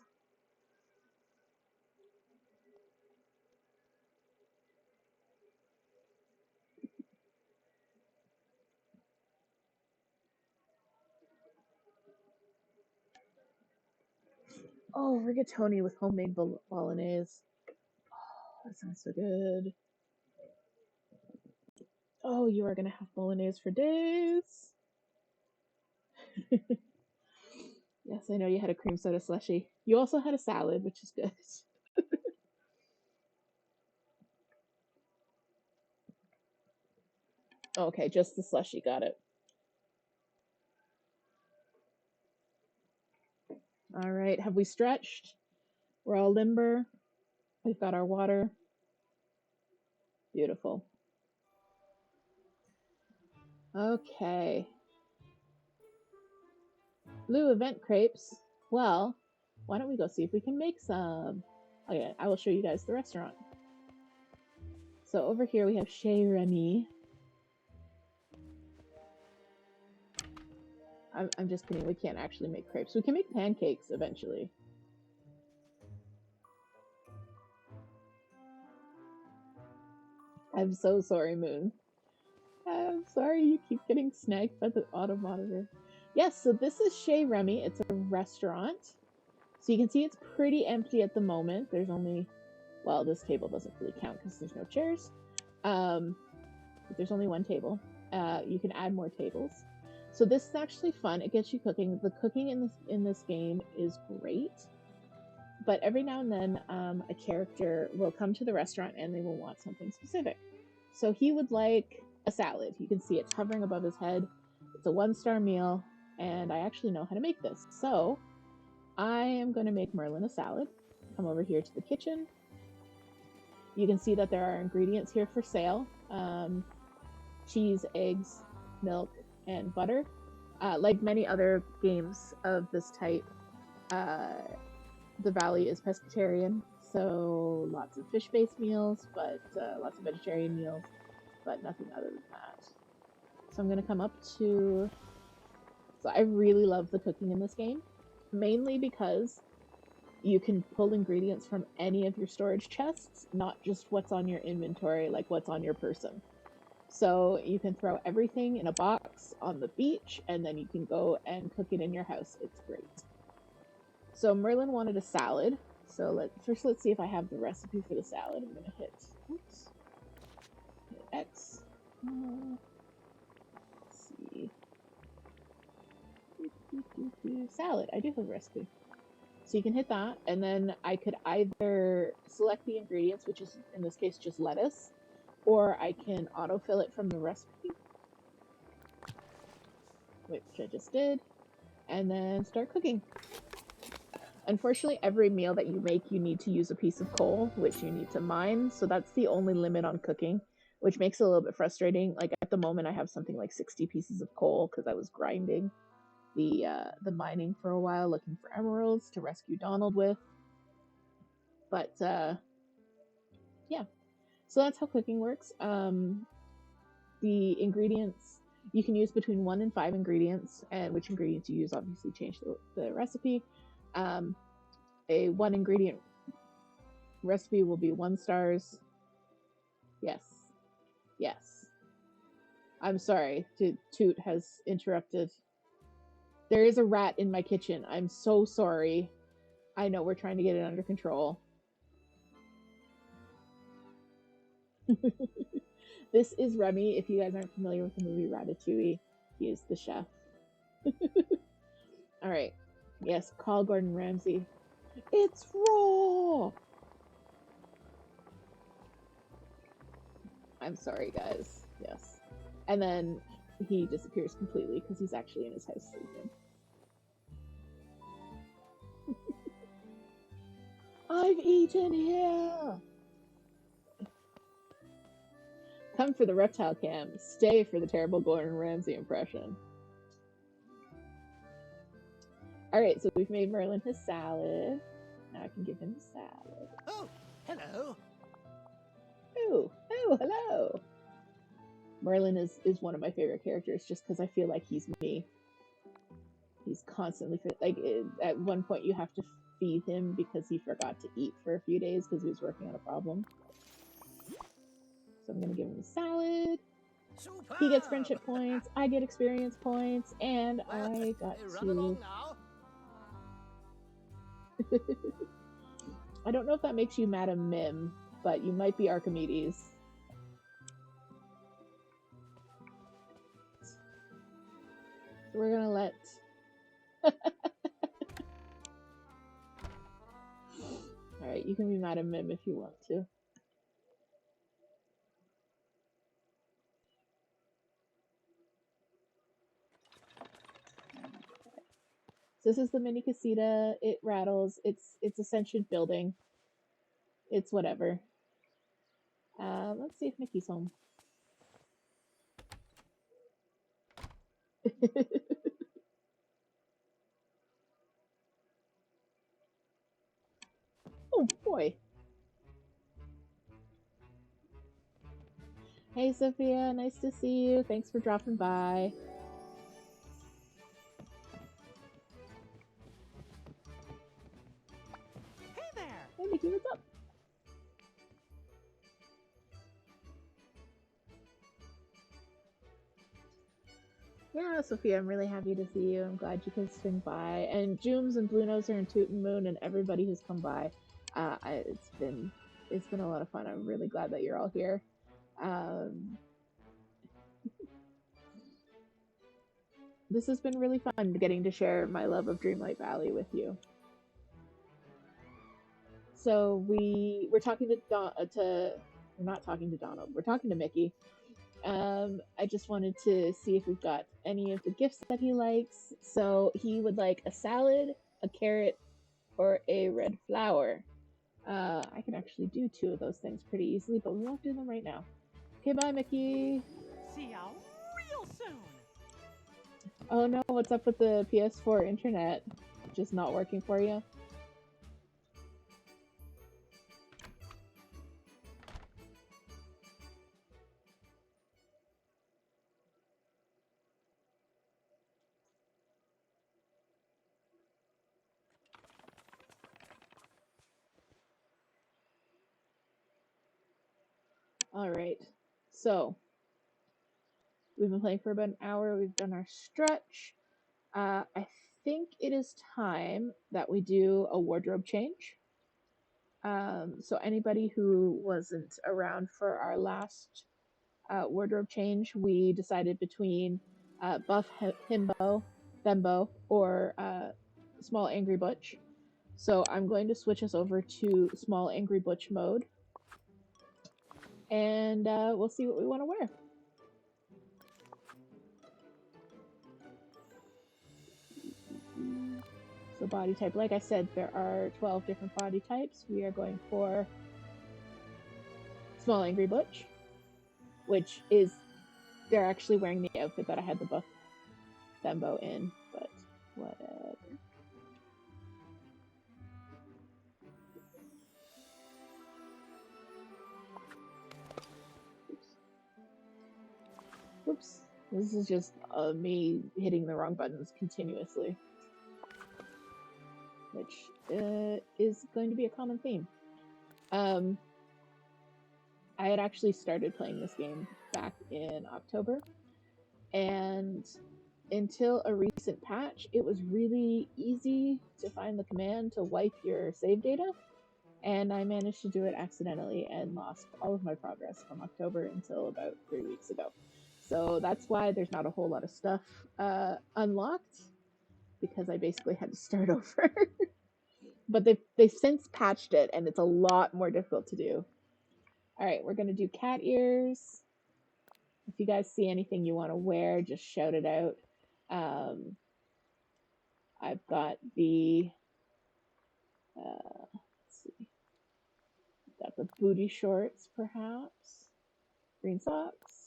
Oh, rigatoni with homemade bolognese. Oh, that sounds so good. Oh, you are going to have bolognese for days. Yes, I know you had a cream soda slushie. You also had a salad, which is good. Okay, just the slushie, got it. All right, have we stretched? We're all limber. We've got our water. Beautiful. Okay. Blue event crepes. Well, why don't we go see if we can make some? Okay, I will show you guys the restaurant. So over here we have Chez Remy. I'm just kidding. We can't actually make crepes. We can make pancakes eventually. I'm so sorry, Moon. I'm sorry you keep getting snagged by the auto monitor. Yes, so this is Chez Remy. It's a restaurant. So you can see it's pretty empty at the moment. There's only, well, this table doesn't really count because there's no chairs. But there's only one table. You can add more tables. So this is actually fun. It gets you cooking. The cooking in this game is great. But every now and then, a character will come to the restaurant and they will want something specific. So he would like a salad. You can see it's hovering above his head. It's a 1-star meal, and I actually know how to make this. So I am going to make Merlin a salad. Come over here to the kitchen. You can see that there are ingredients here for sale. Cheese, eggs, milk, and butter. Like many other games of this type, the Valley is pescatarian, so lots of fish-based meals, but lots of vegetarian meals, but nothing other than that. So I'm going to come up to... So I really love the cooking in this game, mainly because you can pull ingredients from any of your storage chests, not just what's on your inventory, like what's on your person. So you can throw everything in a box on the beach, and then you can go and cook it in your house. It's great. So Merlin wanted a salad. So let's see if I have the recipe for the salad. I'm gonna hit X. Let's see. Salad. I do have a recipe. So you can hit that, and then I could either select the ingredients, which is in this case just lettuce, or I can autofill it from the recipe, which I just did, and then start cooking. Unfortunately, every meal that you make, you need to use a piece of coal, which you need to mine, so that's the only limit on cooking, which makes it a little bit frustrating. Like at the moment, I have something like 60 pieces of coal because I was grinding the mining for a while, looking for emeralds to rescue Donald with. But yeah, so that's how cooking works. The ingredients, you can use between 1 and 5 ingredients, and which ingredients you use obviously change the recipe. A 1 ingredient recipe will be 1 stars. Yes. I'm sorry, Toot has interrupted. There is a rat in my kitchen. I'm so sorry. I know we're trying to get it under control. This is Remy. If you guys aren't familiar with the movie Ratatouille, he is the chef. All right. Yes, call Gordon Ramsay. It's raw. I'm sorry, guys. Yes. And then he disappears completely because he's actually in his house sleeping. I've eaten here. Come for the reptile cam. Stay for the terrible Gordon Ramsay impression. Alright, so we've made Merlin his salad. Now I can give him the salad. Oh, hello. Oh, hello. Merlin is one of my favorite characters just because I feel like he's me. He's constantly, like, at one point you have to feed him because he forgot to eat for a few days because he was working on a problem. So I'm going to give him the salad. Superb. He gets friendship points, I get experience points, and Well, I got run along now. I don't know if that makes you Madam Mim, but you might be Archimedes. So we're gonna let... Alright, you can be Madam Mim if you want to. So this is the mini casita. It rattles. It's a sentient building. It's whatever. Let's see if Mickey's home. Oh boy. Hey Sophia, nice to see you. Thanks for dropping by. Hey there. Hey Mickey, what's up? Yeah, Sophia, I'm really happy to see you. I'm glad you could swing by. And Jooms and Blue Nose are in Toot and Moon and everybody who's come by. It's been a lot of fun. I'm really glad that you're all here. This has been really fun getting to share my love of Dreamlight Valley with you. So we're talking to we're not talking to Donald. We're talking to Mickey. I just wanted to see if we've got any of the gifts that he likes. So he would like a salad, a carrot, or a red flower. I can actually do 2 of those things pretty easily, but we won't do them right now. Okay, bye, Mickey. See y'all real soon. Oh no, what's up with the PS4 internet? Just not working for you? Alright, so we've been playing for about an hour. We've done our stretch. I think it is time that we do a wardrobe change. So anybody who wasn't around for our last wardrobe change, we decided between Buff Himbo, Bembo, or Small Angry Butch. So I'm going to switch us over to Small Angry Butch mode. And we'll see what we want to wear. So body type, like I said, there are 12 different body types. We are going for Small Angry Butch, which is, they're actually wearing the outfit that I had the Buff Bembo in, but whatever. Oops. This is just me hitting the wrong buttons continuously, which is going to be a common theme. I had actually started playing this game back in October, and until a recent patch, it was really easy to find the command to wipe your save data, and I managed to do it accidentally and lost all of my progress from October until about 3 weeks ago. So that's why there's not a whole lot of stuff unlocked, because I basically had to start over. But they've since patched it, and it's a lot more difficult to do. All right, we're gonna do cat ears. If you guys see anything you want to wear, just shout it out. I've got the let's see, got the booty shorts, perhaps green socks.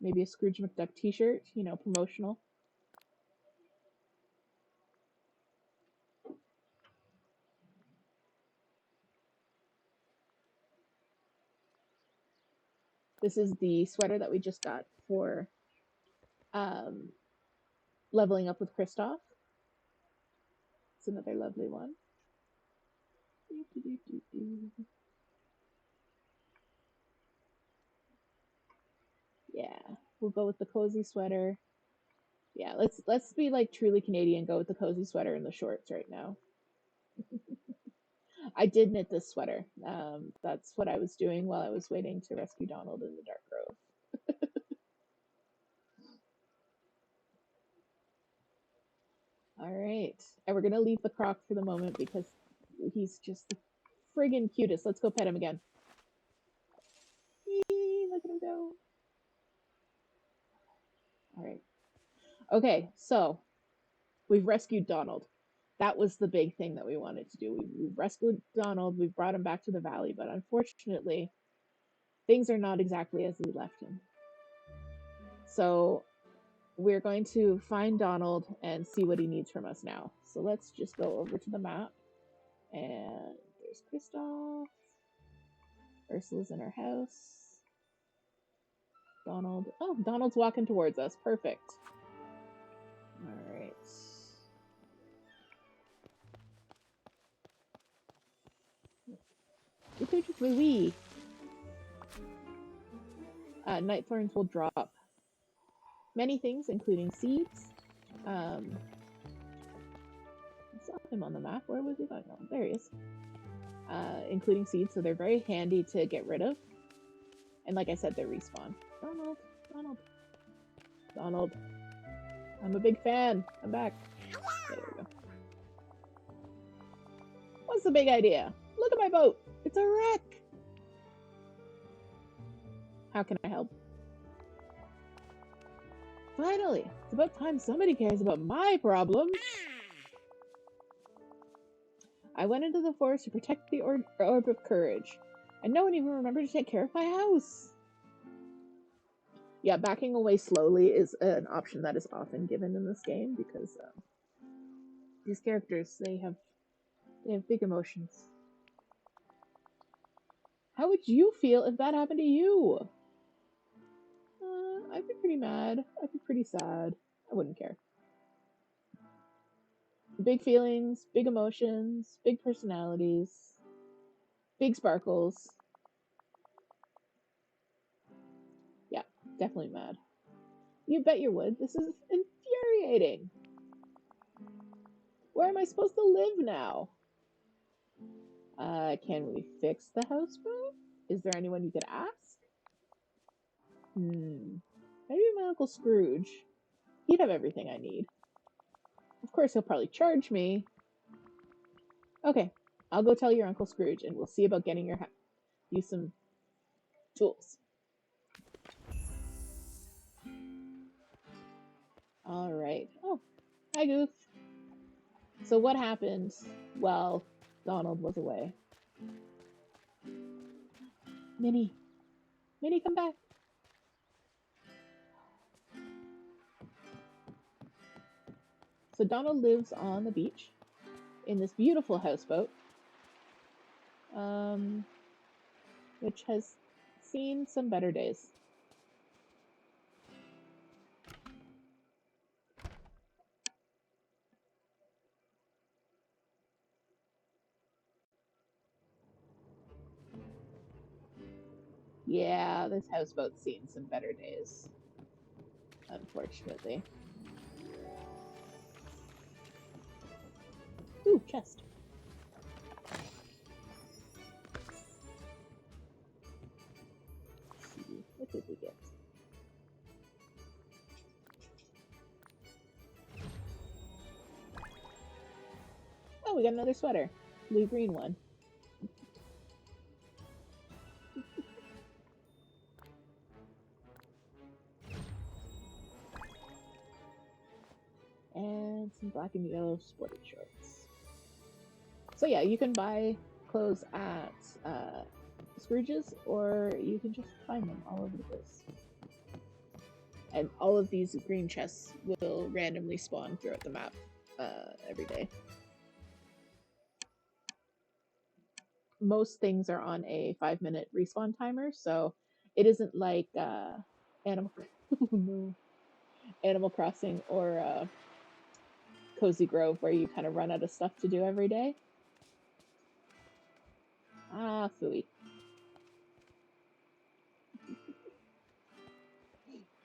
Maybe a Scrooge McDuck t-shirt, you know, promotional. This is the sweater that we just got for leveling up with Kristoff. It's another lovely one. Yeah, we'll go with the cozy sweater. Yeah, let's be like truly Canadian. Go with the cozy sweater and the shorts right now. I did knit this sweater. That's what I was doing while I was waiting to rescue Donald in the Dark Grove. All right, and we're gonna leave the croc for the moment because he's just the friggin' cutest. Let's go pet him again. Eee, look at him go. All right. Okay, so we've rescued Donald. That was the big thing that we wanted to do. We've rescued Donald. We've brought him back to the valley, but unfortunately, things are not exactly as we left him. So we're going to find Donald and see what he needs from us now. So let's just go over to the map. And there's Kristoff. Ursula's in her house. Donald. Oh, Donald's walking towards us. Perfect. All right. Wee. Night thorns will drop many things, including seeds. I saw him on the map. Where was he going? Oh, there he is. Including seeds, so they're very handy to get rid of. And like I said, they respawn. Donald. I'm a big fan. I'm back. There we go. What's the big idea? Look at my boat. It's a wreck. How can I help? Finally, it's about time somebody cares about my problems. I went into the forest to protect the orb of courage, and no one even remembered to take care of my house. Yeah, backing away slowly is an option that is often given in this game because these characters, they have big emotions. How would you feel if that happened to you? I'd be pretty mad. I'd be pretty sad. I wouldn't care. Big feelings, big emotions, big personalities, big sparkles. Yeah, definitely mad. You bet you would. This is infuriating. Where am I supposed to live now? Can we fix the houseboat? Is there anyone you could ask? Maybe my Uncle Scrooge. He'd have everything I need. Of course, he'll probably charge me. Okay, I'll go tell your Uncle Scrooge, and we'll see about getting you some tools. All right. Oh, hi, Goof. So what happened while Donald was away? Minnie, come back. So Donald lives on the beach in this beautiful houseboat, which has seen some better days. Yeah, this houseboat's seen some better days, unfortunately. Ooh, chest. Let's see, what did we get? Oh, we got another sweater. Blue-green one. And some black and yellow sporty shorts. So yeah, you can buy clothes at Scrooge's, or you can just find them all over the place. And all of these green chests will randomly spawn throughout the map every day. Most things are on a 5-minute respawn timer, so it isn't like Animal no. Animal Crossing or Cozy Grove, where you kind of run out of stuff to do every day. Ah, phooey.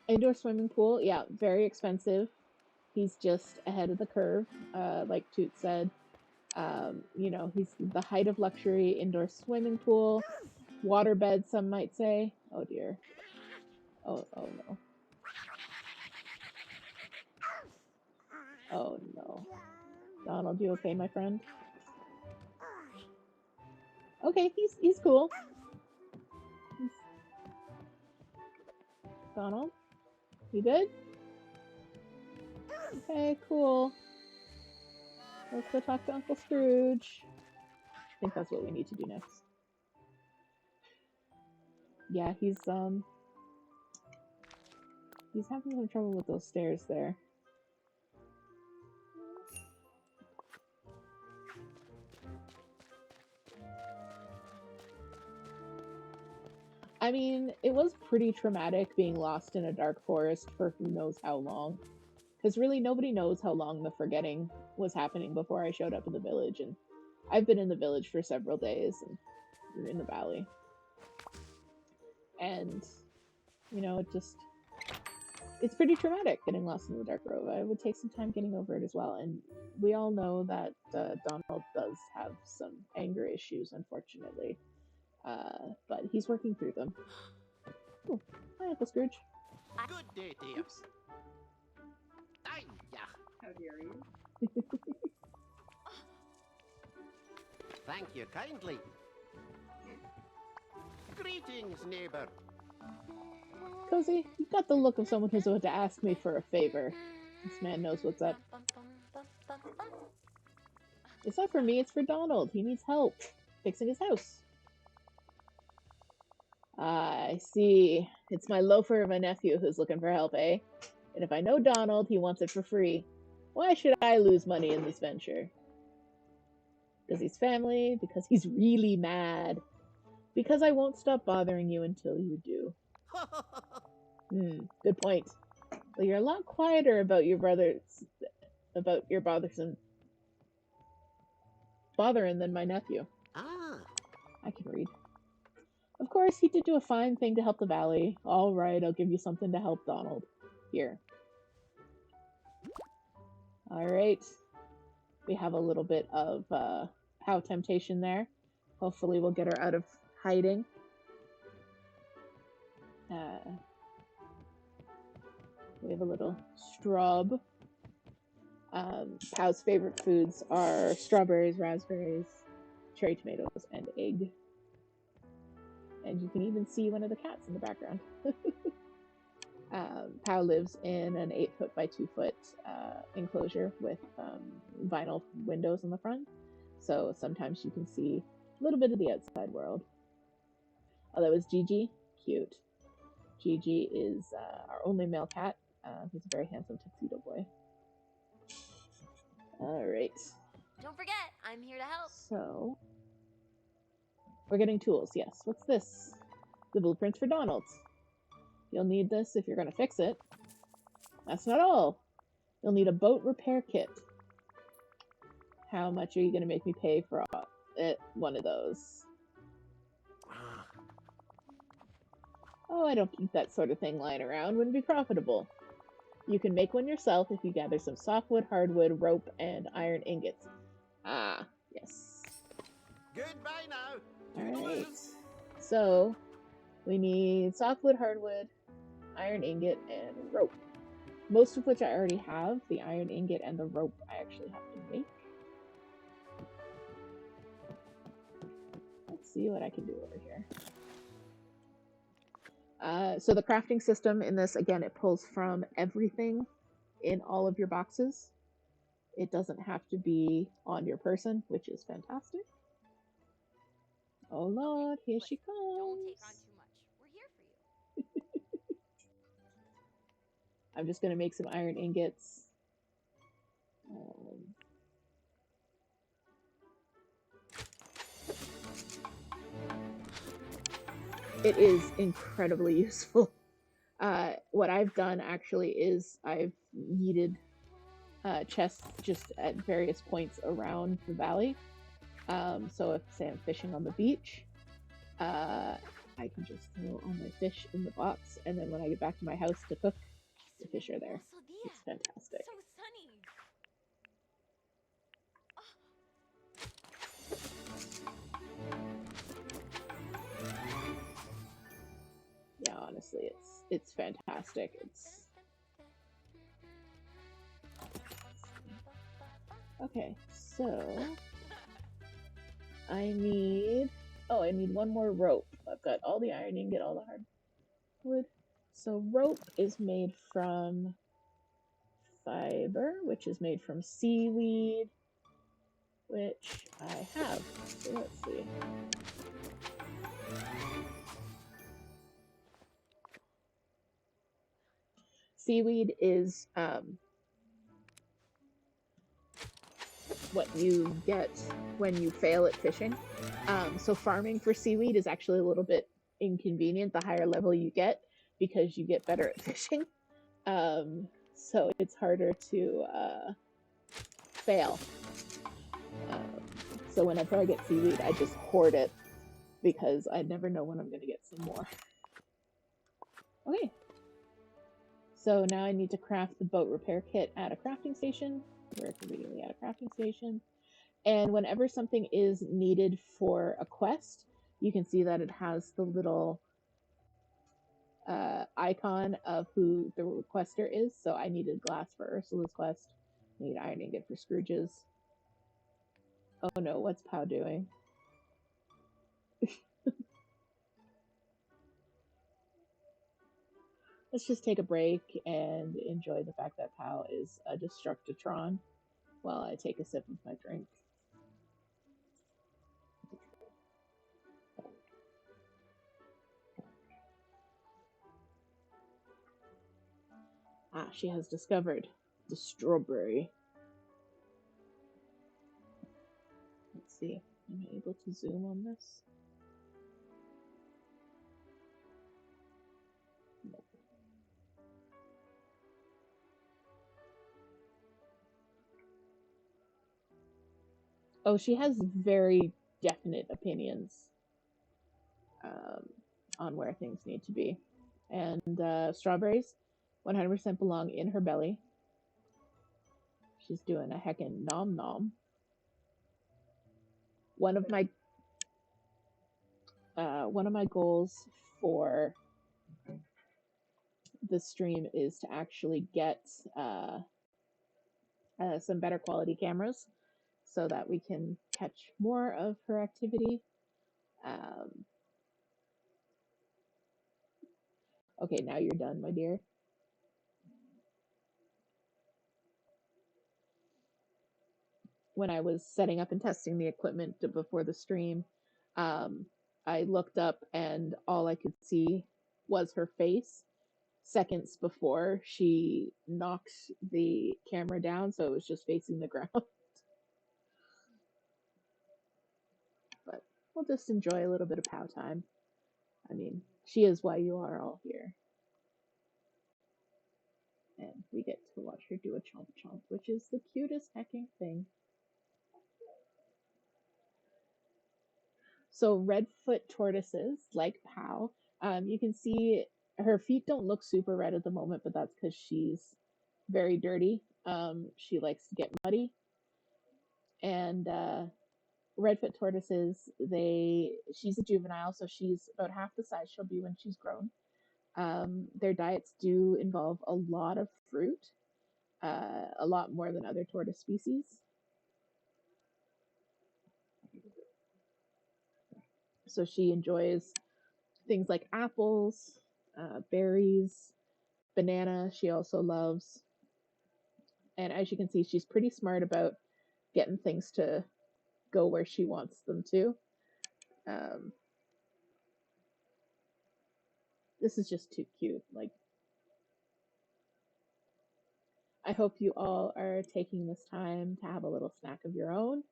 Indoor swimming pool, yeah, very expensive. He's just ahead of the curve, like Toot said. You know, he's the height of luxury. Indoor swimming pool, waterbed, some might say. Oh dear. Oh no. Oh no. Donald, you okay, my friend? Okay, he's cool. Donald, you good? Okay, cool. Let's go talk to Uncle Scrooge. I think that's what we need to do next. Yeah, he's having some trouble with those stairs there. I mean, it was pretty traumatic being lost in a dark forest for who knows how long. Because really, nobody knows how long the forgetting was happening before I showed up in the village. And I've been in the village for several days, and we're in the valley. And, you know, it's pretty traumatic getting lost in the dark grove. I would take some time getting over it as well. And we all know that Donald does have some anger issues, unfortunately. But he's working through them. Oh, hi, Uncle Scrooge. Good day, dear. Oops. How dare you? Thank you kindly. Greetings, neighbor. Cozy, you've got the look of someone who's about to ask me for a favor. This man knows what's up. It's not for me, it's for Donald. He needs help fixing his house. I see. It's my loafer of a nephew who's looking for help, eh? And if I know Donald, he wants it for free. Why should I lose money in this venture? Because he's family? Because he's really mad? Because I won't stop bothering you until you do. Good point. Well, you're a lot quieter about your bothersome bothering than my nephew. Ah. I can read. Of course, he did do a fine thing to help the valley. All right, I'll give you something to help Donald. Here. All right. We have a little bit of POW temptation there. Hopefully we'll get her out of hiding. We have a little straub. POW's favorite foods are strawberries, raspberries, cherry tomatoes, and egg. And you can even see one of the cats in the background. POW lives in an 8-foot by 2-foot enclosure with vinyl windows in the front. So sometimes you can see a little bit of the outside world. Oh, that was Gigi. Cute. Gigi is our only male cat. He's a very handsome tuxedo boy. All right. Don't forget, I'm here to help. So, we're getting tools, yes. What's this? The blueprints for Donald's. You'll need this if you're going to fix it. That's not all. You'll need a boat repair kit. How much are you going to make me pay for one of those? Oh, I don't keep that sort of thing lying around. Wouldn't be profitable. You can make one yourself if you gather some softwood, hardwood, rope, and iron ingots. Ah, yes. Goodbye now. Alright. So, we need softwood, hardwood, iron ingot, and rope. Most of which I already have. The iron ingot and the rope I actually have to make. Let's see what I can do over here. So the crafting system in this, again, it pulls from everything in all of your boxes. It doesn't have to be on your person, which is fantastic. Oh Lord, here she comes. Don't take on too much. We're here for you. I'm just gonna make some iron ingots. It is incredibly useful. What I've done actually is I've yeeted chests just at various points around the valley. So if, say, I'm fishing on the beach, I can just throw all my fish in the box, and then when I get back to my house to cook, the fish are there. It's fantastic. So sunny. Yeah, honestly, it's fantastic. It's okay. So I need one more rope. I've got all the iron ingot, all the hardwood. So rope is made from fiber, which is made from seaweed, which I have. So let's see. Seaweed is what you get when you fail at fishing. So farming for seaweed is actually a little bit inconvenient the higher level you get, because you get better at fishing. So it's harder to fail. So whenever I get seaweed, I just hoard it, because I never know when I'm going to get some more. Okay. So now I need to craft the boat repair kit at a crafting station. We're conveniently at a crafting station. And whenever something is needed for a quest, you can see that it has the little icon of who the requester is. So I needed glass for Ursula's quest. I need iron ingot for Scrooge's. Oh no, what's Pow doing? Let's just take a break and enjoy the fact that Pow is a Destructitron while I take a sip of my drink. Ah, she has discovered the strawberry. Let's see. Am I able to zoom on this? Nope. Oh, she has very definite opinions on where things need to be. And strawberries 100% belong in her belly. She's doing a heckin' nom nom. One of my goals for this stream is to actually get some better quality cameras so that we can catch more of her activity. Okay, now you're done, my dear. When I was setting up and testing the equipment before the stream, I looked up and all I could see was her face seconds before she knocked the camera down, so it was just facing the ground. But we'll just enjoy a little bit of Pow time. I mean, she is why you are all here. And we get to watch her do a chomp chomp, which is the cutest hecking thing. So redfoot tortoises, like Pow, you can see her feet don't look super red at the moment, but that's because she's very dirty. She likes to get muddy. And redfoot tortoises, she's a juvenile, so she's about half the size she'll be when she's grown. Their diets do involve a lot of fruit, a lot more than other tortoise species. So she enjoys things like apples, berries, banana. She also loves. And as you can see, she's pretty smart about getting things to go where she wants them to. This is just too cute. Like, I hope you all are taking this time to have a little snack of your own,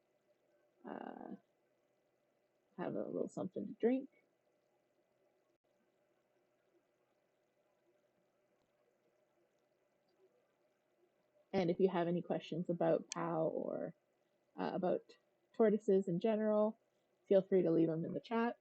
have a little something to drink. And if you have any questions about POW or about tortoises in general, feel free to leave them in the chat.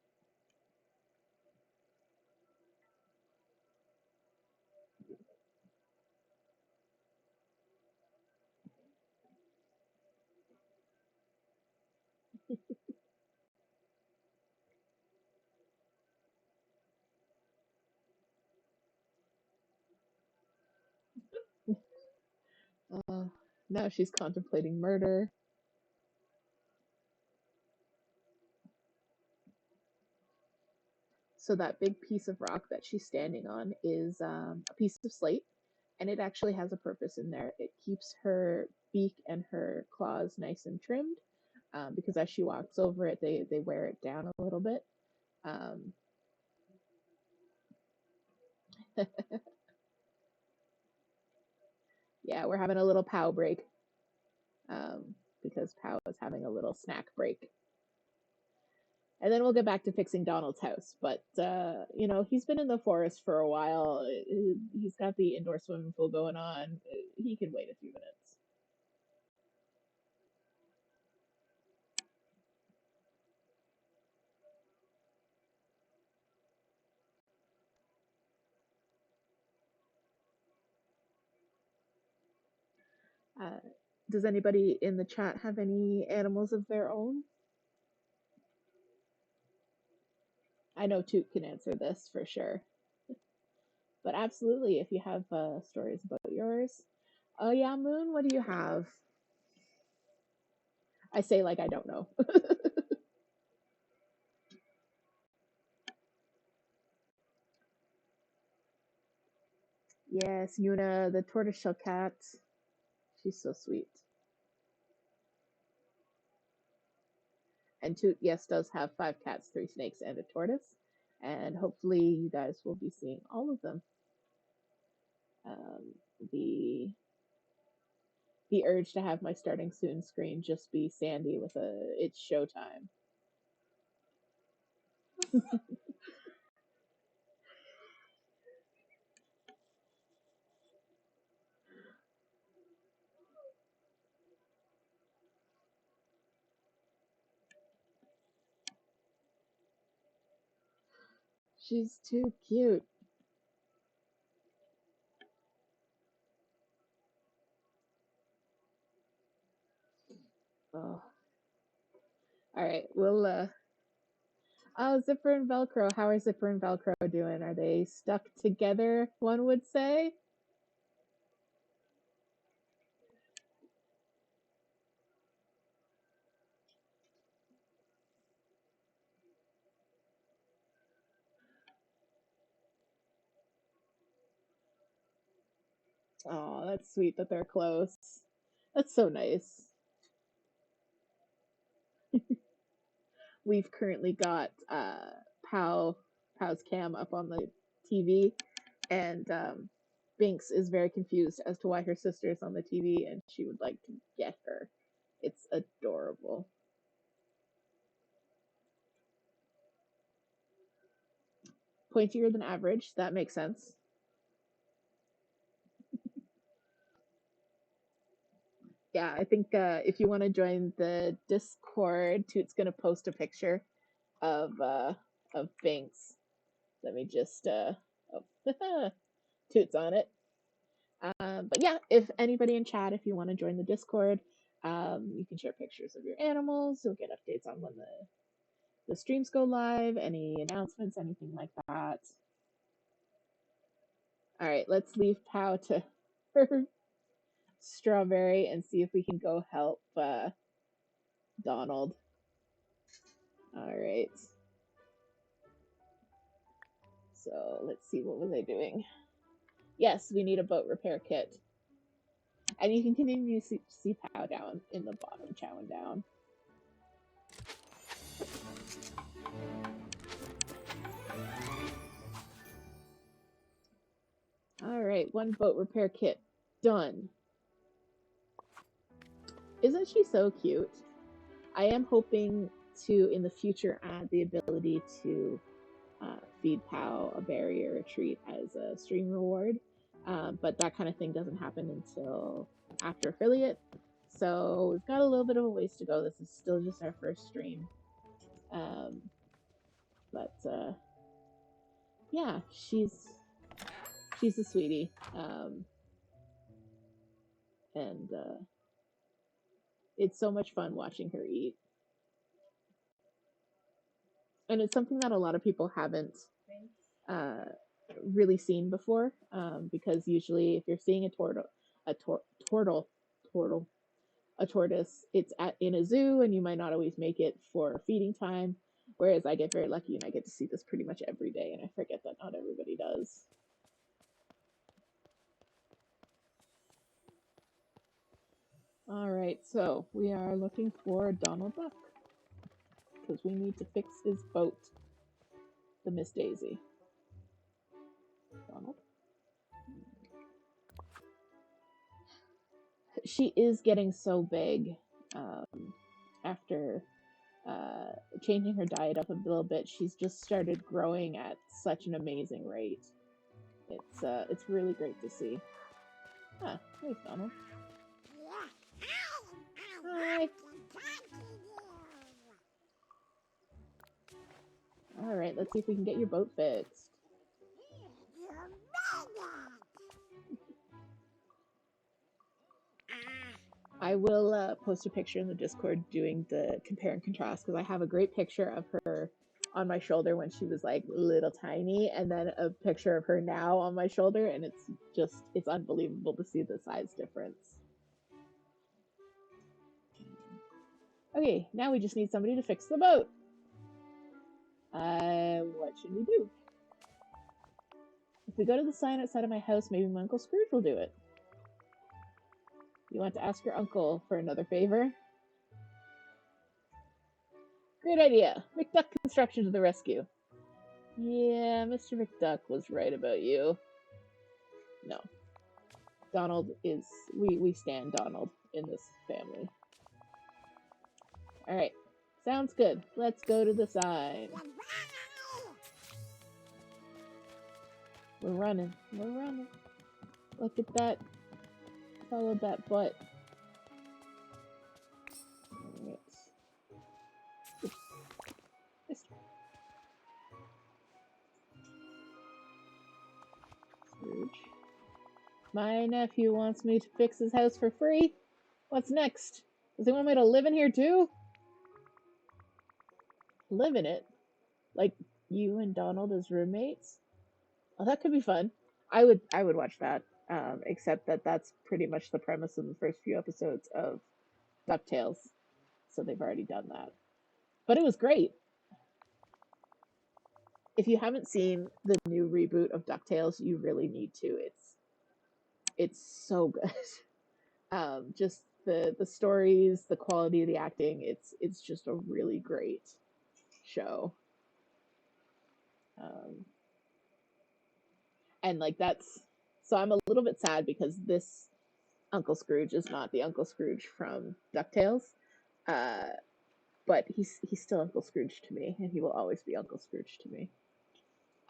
Now she's contemplating murder. So that big piece of rock that she's standing on is a piece of slate, and it actually has a purpose in there. It keeps her beak and her claws nice and trimmed, because as she walks over it, they wear it down a little bit. Yeah, we're having a little POW break, because POW is having a little snack break. And then we'll get back to fixing Donald's house. But, he's been in the forest for a while. He's got the indoor swimming pool going on. He can wait a few minutes. Does anybody in the chat have any animals of their own? I know Toot can answer this for sure. But absolutely, if you have stories about yours. Oh yeah, Moon, what do you have? I say like I don't know. Yes, Yuna, the tortoiseshell cat. She's so sweet. And Toot, yes, does have 5 cats, 3 snakes, and a tortoise. And hopefully you guys will be seeing all of them. The urge to have my starting soon screen just be Sandy with it's showtime. She's too cute. Oh. All right, we'll oh, Zipper and Velcro. How are Zipper and Velcro doing? Are they stuck together, one would say? Oh, that's sweet that they're close. That's so nice. We've currently got Pow's cam up on the TV, and Binks is very confused as to why her sister is on the TV, and she would like to get her. It's adorable. Pointier than average, that makes sense. Yeah, I think if you want to join the Discord, Toot's gonna post a picture of Binks. Let me just Toot's on it. But yeah, if anybody in chat, if you want to join the Discord, You can share pictures of your animals. You'll get updates on when the streams go live, any announcements, anything like that. All right, let's leave Pow to her strawberry and see if we can go help Donald. All right. So let's see, what was I doing? Yes, we need a boat repair kit. And you can continue to see Pow down in the bottom, chowing down. All right, one boat repair kit done. Isn't she so cute? I am hoping to, in the future, add the ability to feed Pow a berry or a treat as a stream reward. But that kind of thing doesn't happen until after affiliate. So we've got a little bit of a ways to go. This is still just our first stream. But yeah, she's a sweetie. And it's so much fun watching her eat. And it's something that a lot of people haven't really seen before, because usually if you're seeing a tortoise, it's in a zoo, and you might not always make it for feeding time. Whereas I get very lucky and I get to see this pretty much every day, and I forget that not everybody does. All right, so we are looking for Donald Duck because we need to fix his boat, the Miss Daisy. Donald. She is getting so big after changing her diet up a little bit. She's just started growing at such an amazing rate. It's really great to see. Ah, there's Donald. Hi. All right, let's see if we can get your boat fixed. I will post a picture in the Discord doing the compare and contrast, because I have a great picture of her on my shoulder when she was like little tiny, and then a picture of her now on my shoulder, and it's unbelievable to see the size difference. Okay, now we just need somebody to fix the boat. What should we do? If we go to the sign outside of my house, maybe my Uncle Scrooge will do it. You want to ask your uncle for another favor? Great idea. McDuck Construction to the rescue. Yeah, Mr. McDuck was right about you. No. Donald is... We stand Donald in this family. Alright. Sounds good. Let's go to the sign. We're running. We're running. Look at that. Follow that butt. Alright. Scrooge. My nephew wants me to fix his house for free. What's next? Does he want me to live in here too? Live in it? Like you and Donald as roommates? Oh, that could be fun. I would watch that. Except that that's pretty much the premise of the first few episodes of DuckTales. So they've already done that. But it was great. If you haven't seen the new reboot of DuckTales, you really need to. It's so good. Just the stories, the quality of the acting, it's just a really great show. And like so I'm a little bit sad because this Uncle Scrooge is not the Uncle Scrooge from DuckTales. But he's still Uncle Scrooge to me, and he will always be Uncle Scrooge to me.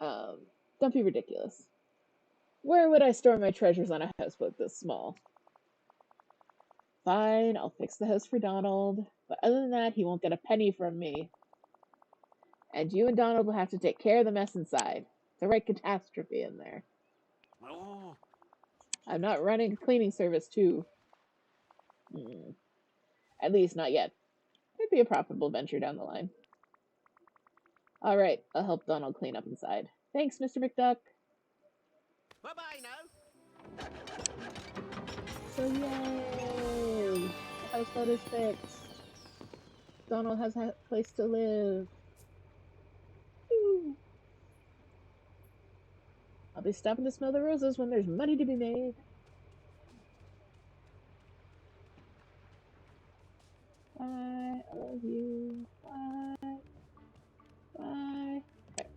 Don't be ridiculous. Where would I store my treasures on a houseboat this small? Fine, I'll fix the house for Donald, but other than that, he won't get a penny from me. And you and Donald will have to take care of the mess inside. It's a right catastrophe in there. Oh. I'm not running a cleaning service, too. At least not yet. Could be a profitable venture down the line. Alright, I'll help Donald clean up inside. Thanks, Mr. McDuck. Bye-bye now. So yay! The houseboat is fixed. Donald has a place to live. Woo. I'll be stopping to smell the roses when there's money to be made. Bye. I love you. Bye. Bye. Okay.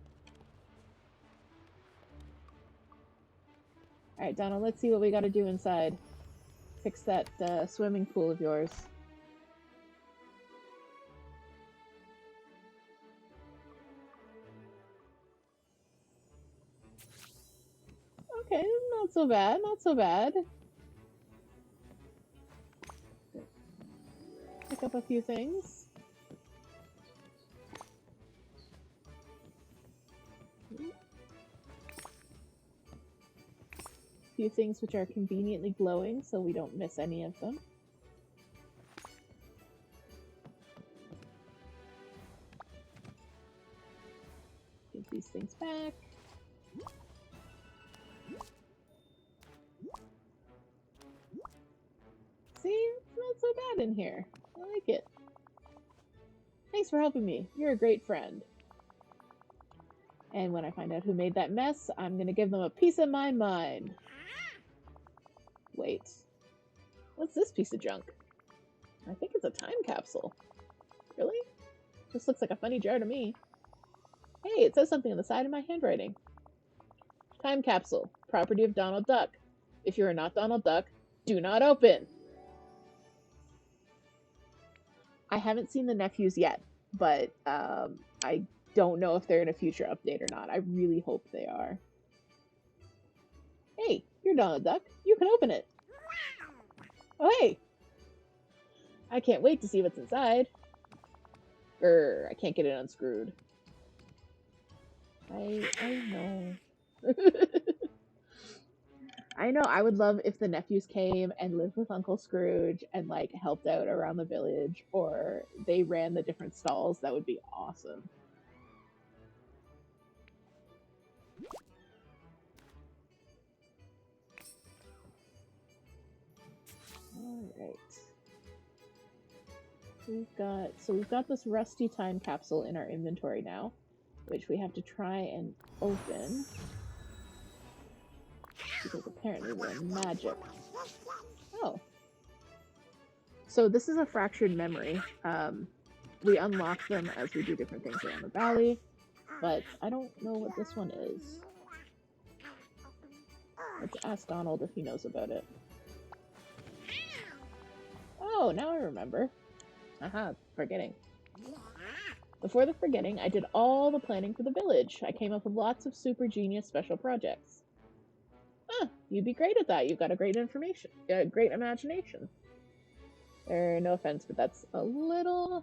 Alright, Donald, let's see what we gotta do inside. Fix that swimming pool of yours. Okay, not so bad, not so bad. Pick up a few things. A few things which are conveniently glowing so we don't miss any of them. Give these things back. See? It's not so bad in here. I like it. Thanks for helping me. You're a great friend. And when I find out who made that mess, I'm gonna give them a piece of my mind. Wait. What's this piece of junk? I think it's a time capsule. Really? This looks like a funny jar to me. Hey, it says something on the side of my handwriting. Time capsule. Property of Donald Duck. If you are not Donald Duck, do not open. I haven't seen the nephews yet, but I don't know if they're in a future update or not. I really hope they are. Hey, you're Donald Duck. You can open it. Oh, hey. I can't wait to see what's inside. I can't get it unscrewed. I know. I know, I would love if the nephews came and lived with Uncle Scrooge and, like, helped out around the village, or they ran the different stalls. That would be awesome. Alright. We've got this rusty time capsule in our inventory now, which we have to try and open. Because apparently we're magic. Oh. So this is a fractured memory. We unlock them as we do different things around the valley, but I don't know what this one is. Let's ask Donald if he knows about it. Oh, now I remember. Aha, forgetting. Before the forgetting, I did all the planning for the village. I came up with lots of super genius special projects. Huh, you'd be great at that. You've got a great great imagination. No offense, but that's a little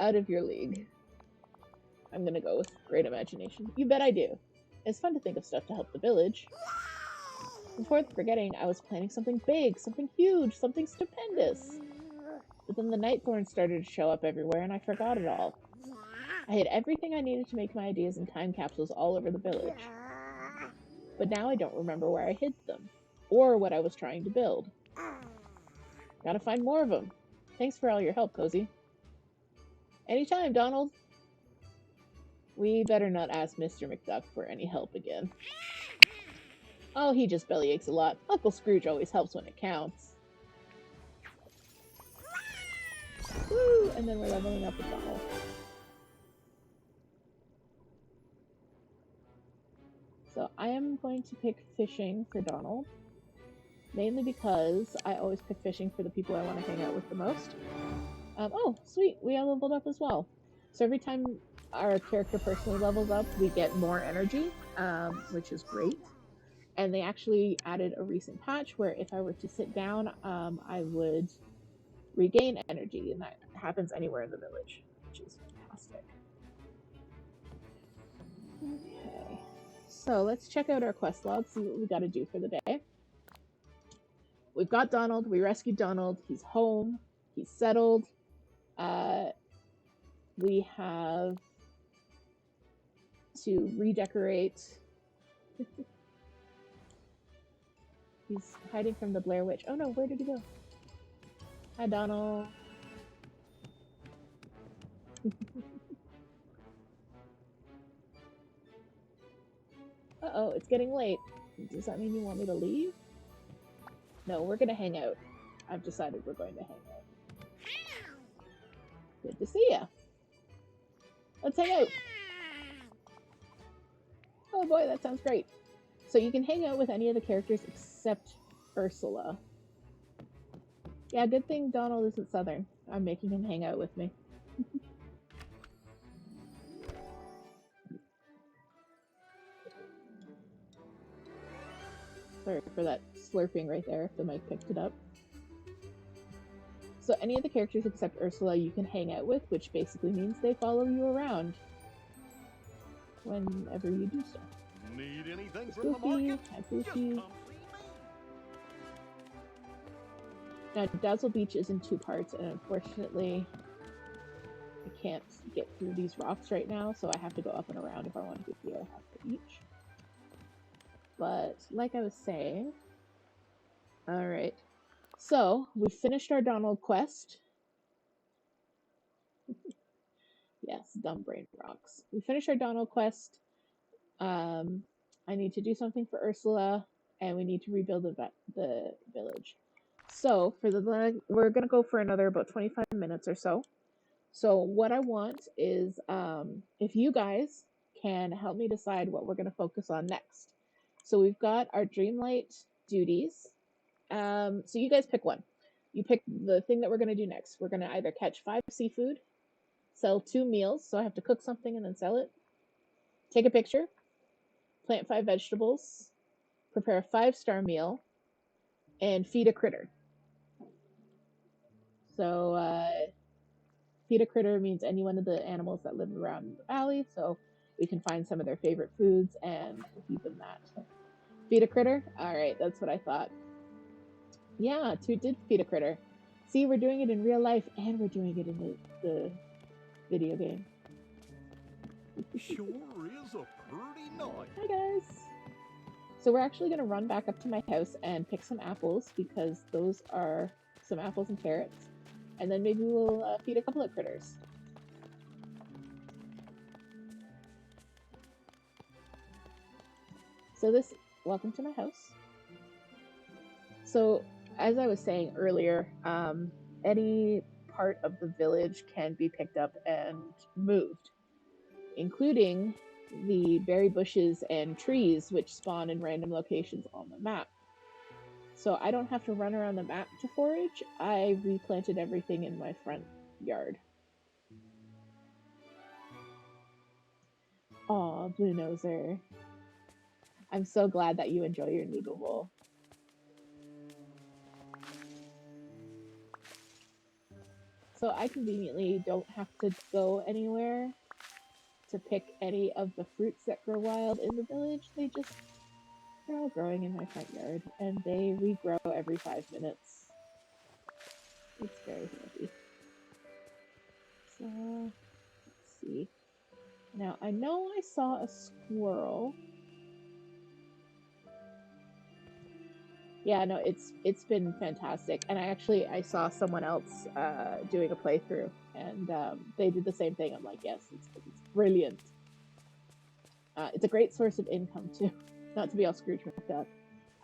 out of your league. I'm gonna go with great imagination. You bet I do. It's fun to think of stuff to help the village. Before the forgetting, I was planning something big, something huge, something stupendous. But then the night thorns started to show up everywhere, and I forgot it all. I hid everything I needed to make my ideas in time capsules all over the village. But now I don't remember where I hid them, or what I was trying to build. Gotta find more of them. Thanks for all your help, Cozy. Anytime, Donald. We better not ask Mr. McDuck for any help again. Oh, he just bellyaches a lot. Uncle Scrooge always helps when it counts. Woo! And then we're leveling up with Donald. So I am going to pick fishing for Donald. Mainly because I always pick fishing for the people I want to hang out with the most. Oh, sweet. We all leveled up as well. So every time our character personally levels up, we get more energy, which is great. And they actually added a recent patch where if I were to sit down, I would regain energy, and that happens anywhere in the village, which is fantastic. Okay, so let's check out our quest log, see what we got to do for the day. We've got Donald. We rescued Donald. He's home. He's settled. We have to redecorate. He's hiding from the Blair Witch. Oh no, where did he go? Hi, Donald. Uh-oh, it's getting late. Does that mean you want me to leave? No, we're gonna hang out. I've decided we're going to hang out. Good to see ya. Let's hang out. Oh boy, that sounds great. So you can hang out with any of the characters except Ursula. Yeah, good thing Donald isn't Southern. I'm making him hang out with me. Sorry for that slurping right there, if the mic picked it up. So any of the characters except Ursula you can hang out with, which basically means they follow you around whenever you do so. Need anything from the market? Hi, Just come see me. Now, Dazzle Beach is in 2 parts, and unfortunately, I can't get through these rocks right now, so I have to go up and around if I want to get the other half of each. But, like I was saying... Alright. So, we finished our Donald quest. Yes, dumb brain rocks. We finished our Donald quest. I need to do something for Ursula, and we need to rebuild the village. So, we're going to go for another about 25 minutes or so. So, what I want is, if you guys can help me decide what we're going to focus on next. So, we've got our Dreamlight duties. So, you guys pick one. You pick the thing that we're going to do next. We're going to either catch 5 seafood, sell 2 meals, so I have to cook something and then sell it, take a picture, plant 5 vegetables, prepare a 5-star meal, and feed a critter. So, feed a critter means any one of the animals that live around the valley, so we can find some of their favorite foods and feed them that. Feed a critter? Alright, that's what I thought. Yeah, Toot did feed a critter. See, we're doing it in real life, and we're doing it in the video game. Sure is a pretty night. Hi, guys! So we're actually going to run back up to my house and pick some apples, because those are some apples and carrots. And then maybe we'll feed a couple of critters. So welcome to my house. So, as I was saying earlier, any part of the village can be picked up and moved, including the berry bushes and trees which spawn in random locations on the map. So I don't have to run around the map to forage. I replanted everything in my front yard. Aw, Blue Noser. I'm so glad that you enjoy your noodle bowl. So I conveniently don't have to go anywhere to pick any of the fruits that grow wild in the village. They're all growing in my front yard, and they regrow every 5 minutes. It's very handy. So, let's see. Now, I know I saw a squirrel. Yeah, no, it's been fantastic. And I saw someone else doing a playthrough, and they did the same thing. I'm like, yes, it's brilliant. It's a great source of income, too. Not to be all Scrooge McDuck.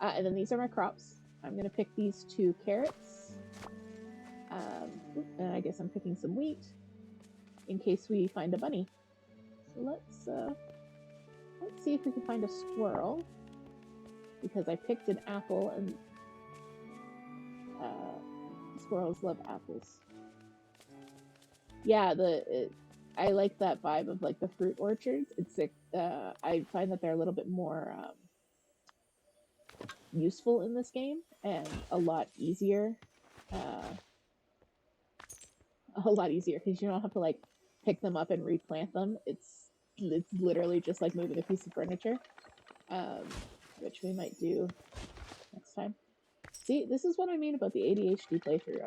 And then these are my crops. I'm going to pick these 2 carrots. And I guess I'm picking some wheat in case we find a bunny. So let's see if we can find a squirrel. Because I picked an apple, and squirrels love apples. Yeah, I like that vibe of like the fruit orchards. It's I find that they're a little bit more useful in this game and a lot easier. A lot easier because you don't have to like pick them up and replant them. It's literally just like moving a piece of furniture, which we might do next time. See, this is what I mean about the ADHD playthrough.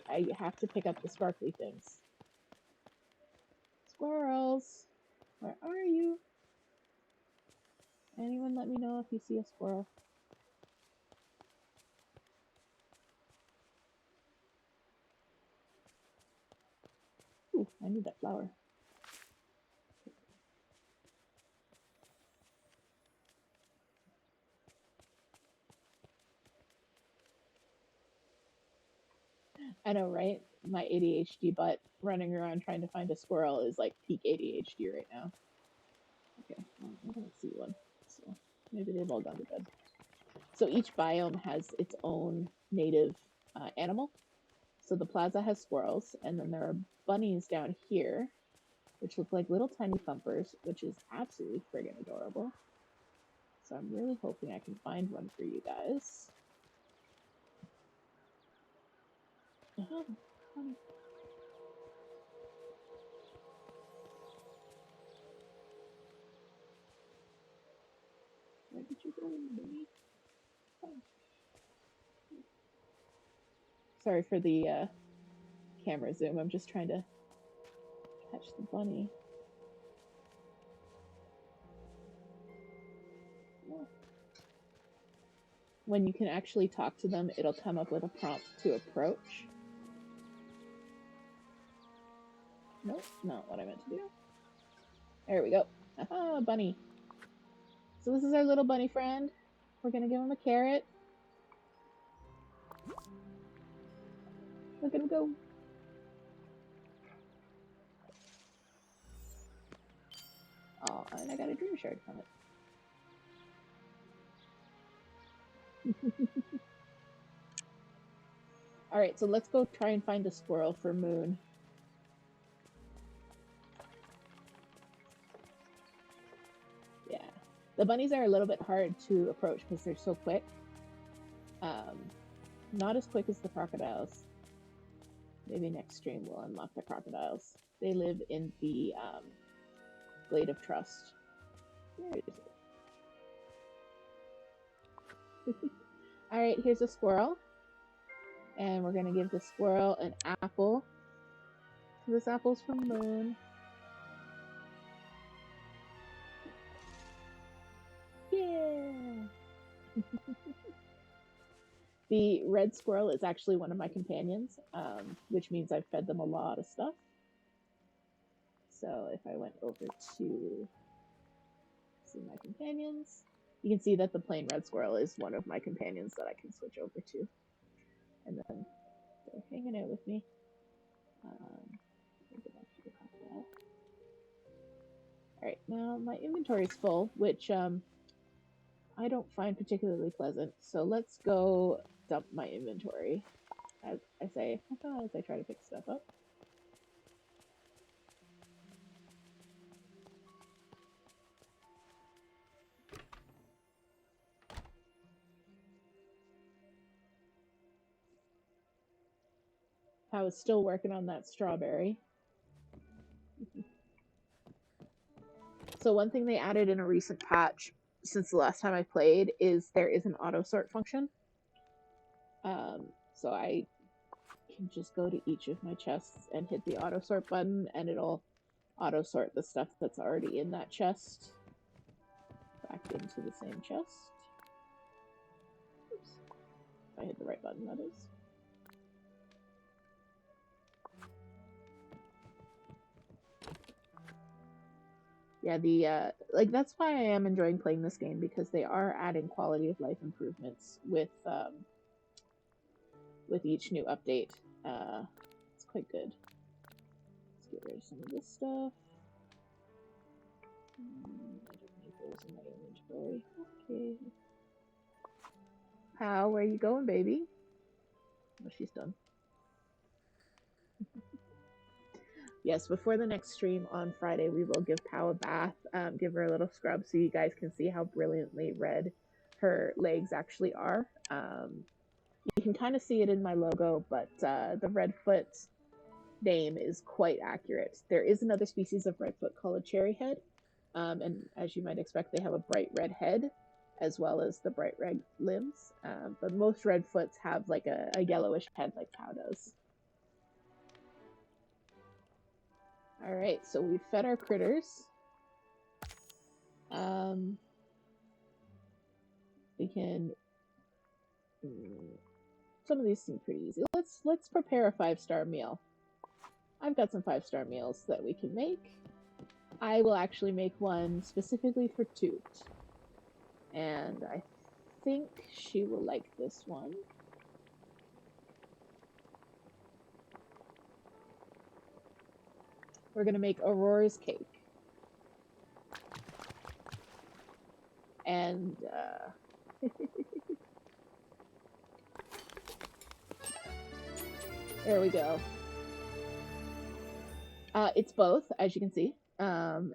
I have to pick up the sparkly things. Squirrels! Where are you? Anyone let me know if you see a squirrel? Ooh, I need that flower. I know, right? My ADHD butt running around trying to find a squirrel is like peak ADHD right now. Okay, well, I don't see one, so maybe they've all gone to bed. So each biome has its own native animal. So the plaza has squirrels, and then there are bunnies down here, which look like little tiny thumpers, which is absolutely friggin' adorable. So I'm really hoping I can find one for you guys. Oh, funny. Where did you go, baby? Oh. Sorry for the camera zoom. I'm just trying to catch the bunny. Oh. When you can actually talk to them, it'll come up with a prompt to approach. Nope, not what I meant to do. There we go. Aha, bunny. So this is our little bunny friend. We're gonna give him a carrot. Look at him go. Oh, and I got a dream shard from it. Alright, so let's go try and find a squirrel for Moon. Yeah. The bunnies are a little bit hard to approach because they're so quick. Not as quick as the crocodiles. Maybe next stream we'll unlock the crocodiles. They live in the Glade of Trust. Where is it? Alright, here's a squirrel. And we're gonna give the squirrel an apple. So this apple's from Moon. Yeah! The red squirrel is actually one of my companions, which means I've fed them a lot of stuff. So if I went over to see my companions, you can see that the plain red squirrel is one of my companions that I can switch over to. And then they're hanging out with me. Alright, now my inventory is full, which I don't find particularly pleasant. So let's go dump my inventory, as I say, as I try to pick stuff up. I was still working on that strawberry. So one thing they added in a recent patch since the last time I played is there is an auto sort function. So I can just go to each of my chests and hit the auto sort button, and it'll auto sort the stuff that's already in that chest back into the same chest. Oops. If I hit the right button, that is. Yeah, that's why I am enjoying playing this game, because they are adding quality of life improvements with each new update. It's quite good. Let's get rid of some of this stuff. I don't need those in my inventory. Okay. How? Where are you going, baby? Oh, she's done. Yes, before the next stream on Friday, we will give Pow a bath, give her a little scrub so you guys can see how brilliantly red her legs actually are. You can kind of see it in my logo, but the Redfoot name is quite accurate. There is another species of Redfoot called a cherryhead, and as you might expect, they have a bright red head, as well as the bright red limbs. But most redfoots have like a yellowish head like cow does. All right, so we've fed our critters. We can. Some of these seem pretty easy. Let's prepare a 5-star meal. I've got some 5-star meals that we can make. I will actually make one specifically for Toot. And I think she will like this one. We're going to make Aurora's cake. And, there we go. It's both, as you can see.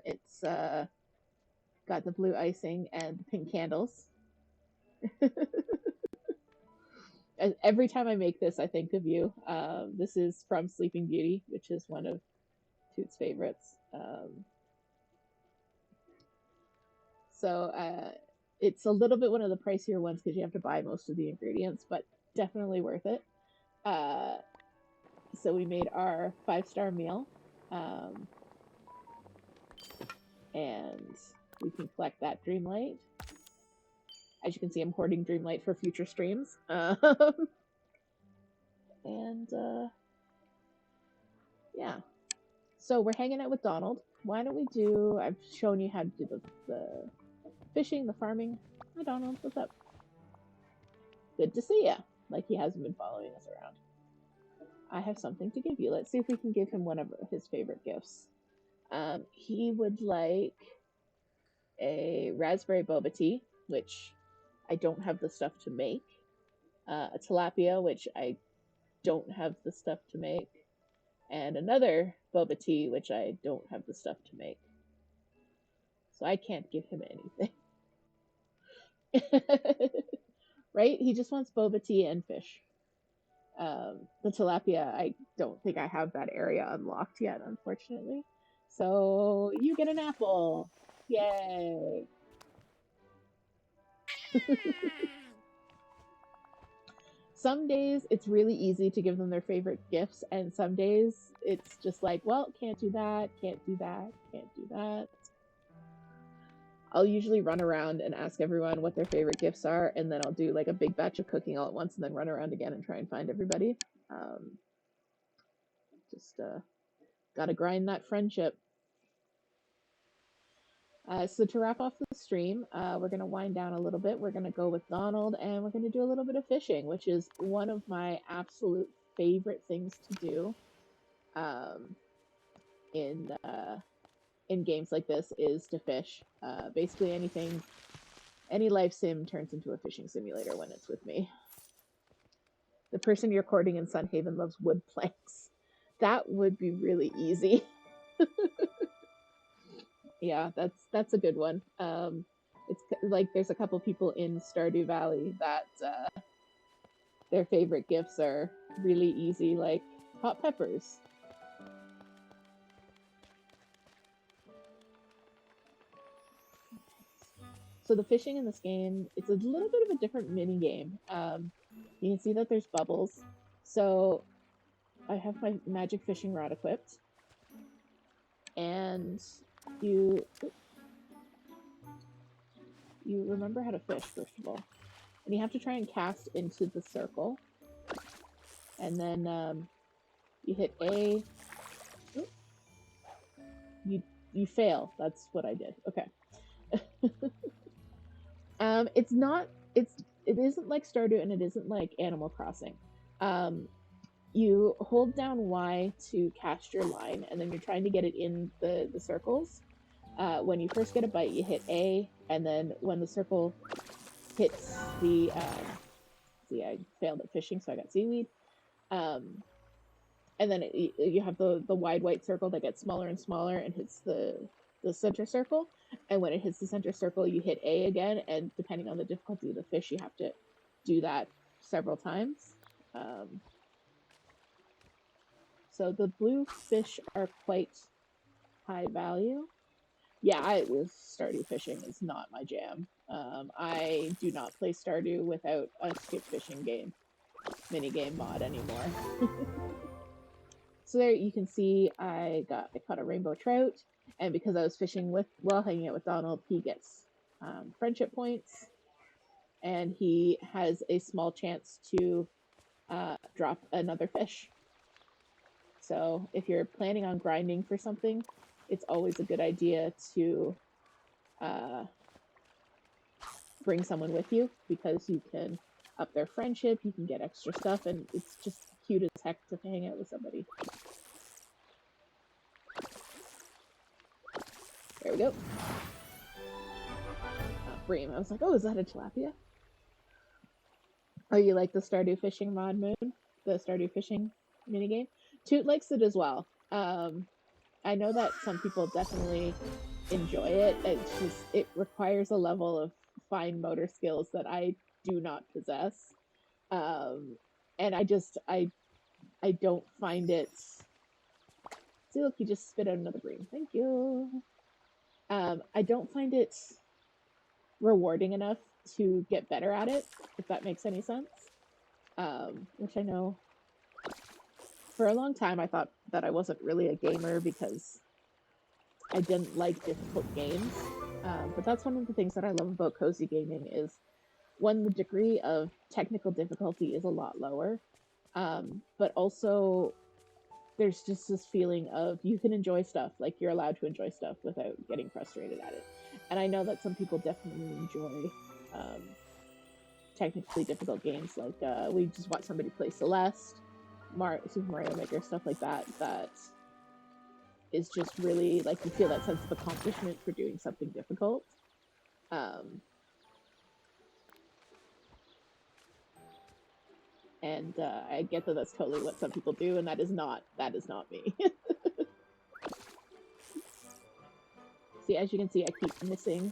It's got the blue icing and pink candles. Every time I make this, I think of you. This is from Sleeping Beauty, which is one of Toot's favorites. So it's a little bit one of the pricier ones because you have to buy most of the ingredients, but definitely worth it. So we made our 5-star meal. And we can collect that Dreamlight. As you can see, I'm hoarding Dreamlight for future streams. Yeah. So we're hanging out with Donald. Why don't we do... I've shown you how to do the fishing, the farming. Hi, Donald. What's up? Good to see ya. Like he hasn't been following us around. I have something to give you. Let's see if we can give him one of his favorite gifts. He would like a raspberry boba tea, which I don't have the stuff to make. A tilapia, which I don't have the stuff to make. And another boba tea, which I don't have the stuff to make. So I can't give him anything. Right? He just wants boba tea and fish. The tilapia, I don't think I have that area unlocked yet, unfortunately. So you get an apple. Yay. Some days it's really easy to give them their favorite gifts, and some days it's just like, well, can't do that, can't do that, can't do that. I'll usually run around and ask everyone what their favorite gifts are, and then I'll do like a big batch of cooking all at once and then run around again and try and find everybody. Just gotta grind that friendship. So to wrap off the stream, we're going to wind down a little bit. We're going to go with Donald, and we're going to do a little bit of fishing, which is one of my absolute favorite things to do in games like this is to fish. Basically any life sim turns into a fishing simulator when it's with me. The person you're courting in Sunhaven loves wood planks. That would be really easy. Yeah, that's a good one. It's like there's a couple people in Stardew Valley that their favorite gifts are really easy, like hot peppers. So the fishing in this game, it's a little bit of a different mini game. You can see that there's bubbles. So I have my magic fishing rod equipped, and you remember how to fish, first of all. And you have to try and cast into the circle. And then you hit A. You fail. That's what I did. Okay. It isn't like Stardew, and it isn't like Animal Crossing. You hold down Y to cast your line, and then you're trying to get it in the circles. When you first get a bite, you hit A, and then when the circle hits the see, I failed at fishing, so I got seaweed. And then you have the wide white circle that gets smaller and smaller and hits the center circle. And when it hits the center circle, you hit A again, and depending on the difficulty of the fish, you have to do that several times. So the blue fish are quite high value. Yeah, Stardew fishing is not my jam. I do not play Stardew without a skip fishing minigame mod anymore. So there you can see I caught a rainbow trout, and because I was fishing while hanging out with Donald, he gets friendship points, and he has a small chance to drop another fish. So if you're planning on grinding for something, it's always a good idea to bring someone with you, because you can up their friendship, you can get extra stuff, and it's just cute as heck to hang out with somebody. There we go. Bream. I was like, oh, is that a tilapia? Oh, you like the Stardew fishing mod, Moon? The Stardew fishing minigame? Toot likes it as well. I know that some people definitely enjoy it. It requires a level of fine motor skills that I do not possess. And I don't find it. See, look, you just spit out another bream. Thank you. I don't find it rewarding enough to get better at it, if that makes any sense. Which I know for a long time I thought that I wasn't really a gamer because I didn't like difficult games. But that's one of the things that I love about cozy gaming is, one, the degree of technical difficulty is a lot lower, but also there's just this feeling of you can enjoy stuff, like you're allowed to enjoy stuff without getting frustrated at it. And I know that some people definitely enjoy technically difficult games, like we just watched somebody play Celeste, Super Mario Maker, stuff like that, that is just really, like, you feel that sense of accomplishment for doing something difficult. And I get that that's totally what some people do, and that is not me. See, as you can see, I keep missing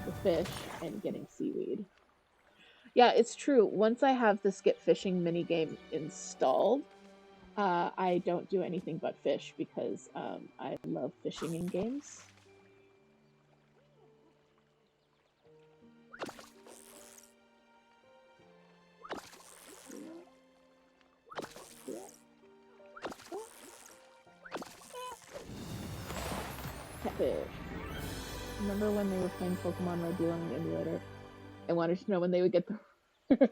the fish and getting seaweed. Yeah, it's true. Once I have the skip fishing minigame installed, I don't do anything but fish, because I love fishing in games. Catfish. Remember when they were playing Pokemon Red Blue on the emulator? I wanted to know when they would get the...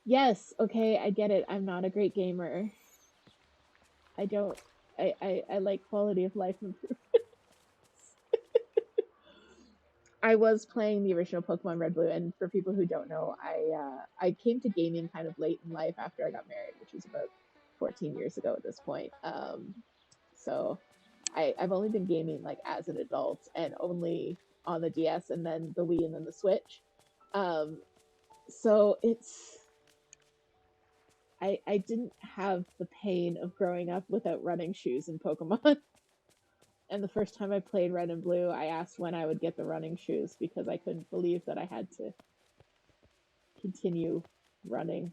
Yes, okay, I get it. I'm not a great gamer. I don't... I like quality of life improvements. I was playing the original Pokemon Red Blue, and for people who don't know, I came to gaming kind of late in life after I got married, which was about 14 years ago at this point. So I've only been gaming like as an adult, and only on the DS, and then the Wii, and then the Switch. So I didn't have the pain of growing up without running shoes in Pokemon. And the first time I played Red and Blue, I asked when I would get the running shoes, because I couldn't believe that I had to continue walking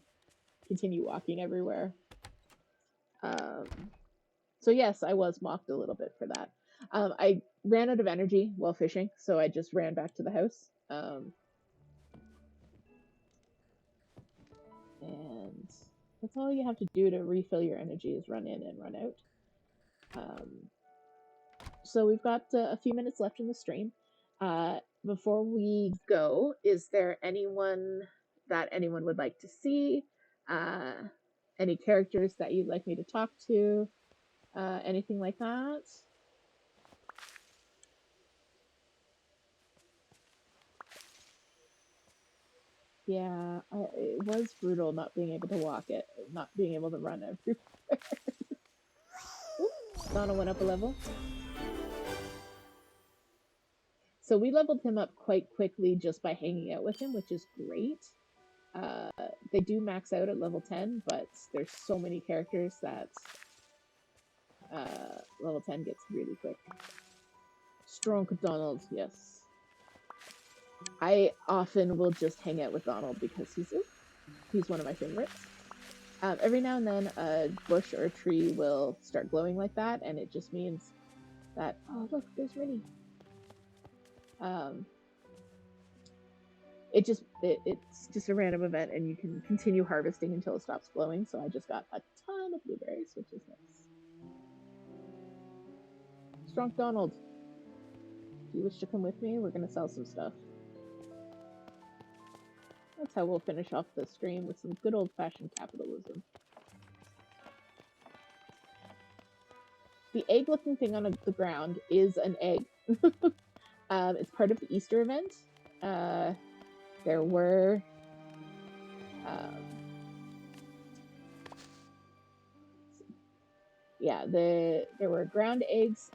everywhere. So yes, I was mocked a little bit for that. I ran out of energy while fishing, so I just ran back to the house. And that's all you have to do to refill your energy, is run in and run out. So we've got a few minutes left in the stream. Before we go, is there anyone would like to see? Any characters that you'd like me to talk to? Anything like that? Yeah, it was brutal not being able to not being able to run everywhere. Donna went up a level. So we leveled him up quite quickly just by hanging out with him, which is great. They do max out at level 10, but there's so many characters that level 10 gets really quick. Strong Donald, yes. I often will just hang out with Donald because he's one of my favorites. Every now and then a bush or a tree will start glowing like that, and it just means that, oh look, there's Rinny. It's just a random event, and you can continue harvesting until it stops glowing. So I just got a ton of blueberries, which is nice. Strong Donald, if you wish to come with me, we're gonna sell some stuff. That's how we'll finish off the stream, with some good old-fashioned capitalism. The egg-looking thing on the ground is an egg. It's part of the Easter event. There were there were ground eggs.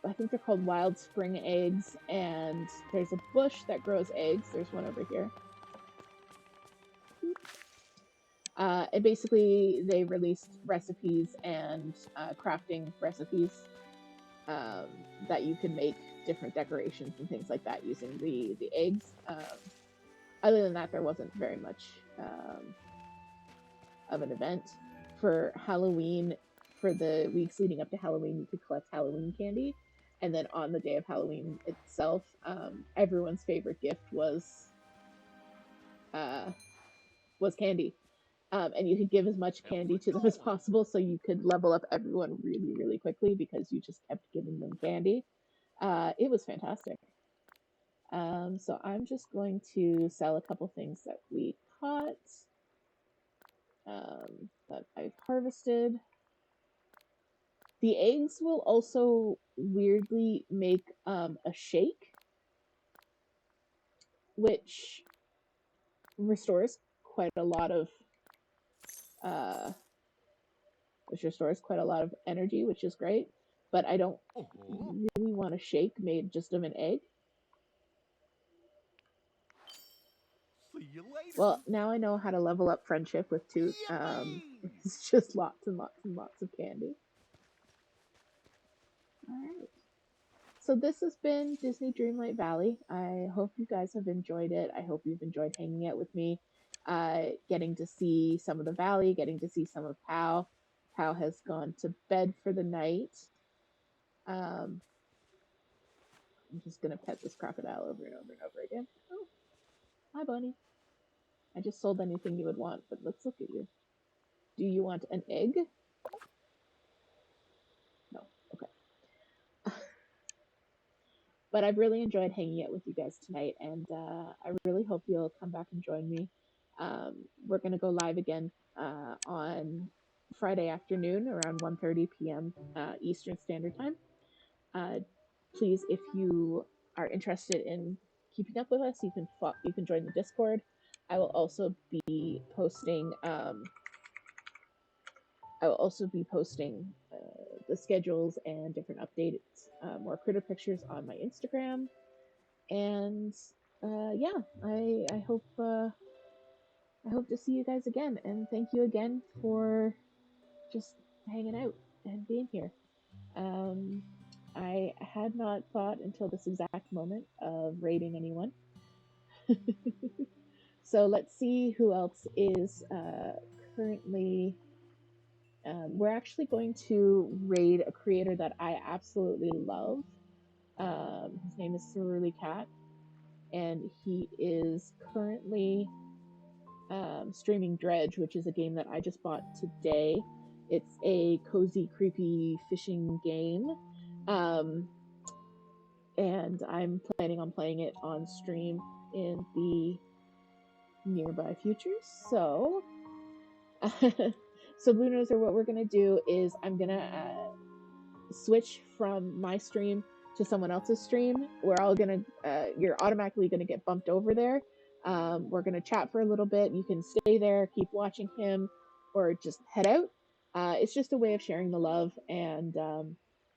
I think they're called wild spring eggs, and there's a bush that grows eggs. There's one over here. And basically, they released recipes and crafting recipes that you can make different decorations and things like that using the eggs. Other than that, there wasn't very much of an event. For Halloween, for the weeks leading up to Halloween, you could collect Halloween candy. And then on the day of Halloween itself, everyone's favorite gift was candy. And you could give as much candy to them as possible, so you could level up everyone really, really quickly because you just kept giving them candy. It was fantastic. So I'm just going to sell a couple things that we caught, that I've harvested. The eggs will also weirdly make a shake, which restores quite a lot of energy, which is great. But I don't really want a shake made just of an egg. See you later. Well, now I know how to level up friendship with Toot. It's just lots and lots and lots of candy. Alright. So this has been Disney Dreamlight Valley. I hope you guys have enjoyed it. I hope you've enjoyed hanging out with me, getting to see some of the valley, getting to see some of Pow. Pow has gone to bed for the night. I'm just going to pet this crocodile over and over and over again. Oh, hi, Bunny. I just sold anything you would want, but let's look at you. Do you want an egg? No. Okay. But I've really enjoyed hanging out with you guys tonight, and I really hope you'll come back and join me. We're going to go live again on Friday afternoon around 1:30 p.m. Eastern Standard Time. Please, if you are interested in keeping up with us, you can join the Discord. I will also be posting the schedules and different updates, more critter pictures on my Instagram. And yeah, I hope to see you guys again. And thank you again for just hanging out and being here. I had not thought until this exact moment of raiding anyone. So let's see who else is currently. We're actually going to raid a creator that I absolutely love. His name is Cerulli Cat, and he is currently streaming Dredge, which is a game that I just bought today. It's a cozy, creepy fishing game. And I'm planning on playing it on stream in the nearby future. So, so Blue Noser, what we're gonna do is I'm gonna switch from my stream to someone else's stream. We're all gonna, you're automatically gonna get bumped over there. We're gonna chat for a little bit. You can stay there, keep watching him, or just head out. It's just a way of sharing the love and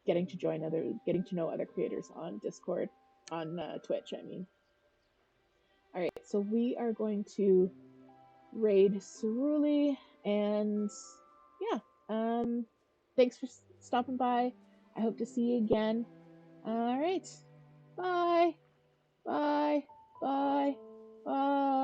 getting to know other creators on Discord, on Twitch, I mean. All right, so we are going to raid Cerulli, and yeah, thanks for stopping by. I hope to see you again. All right, bye, bye, bye, bye.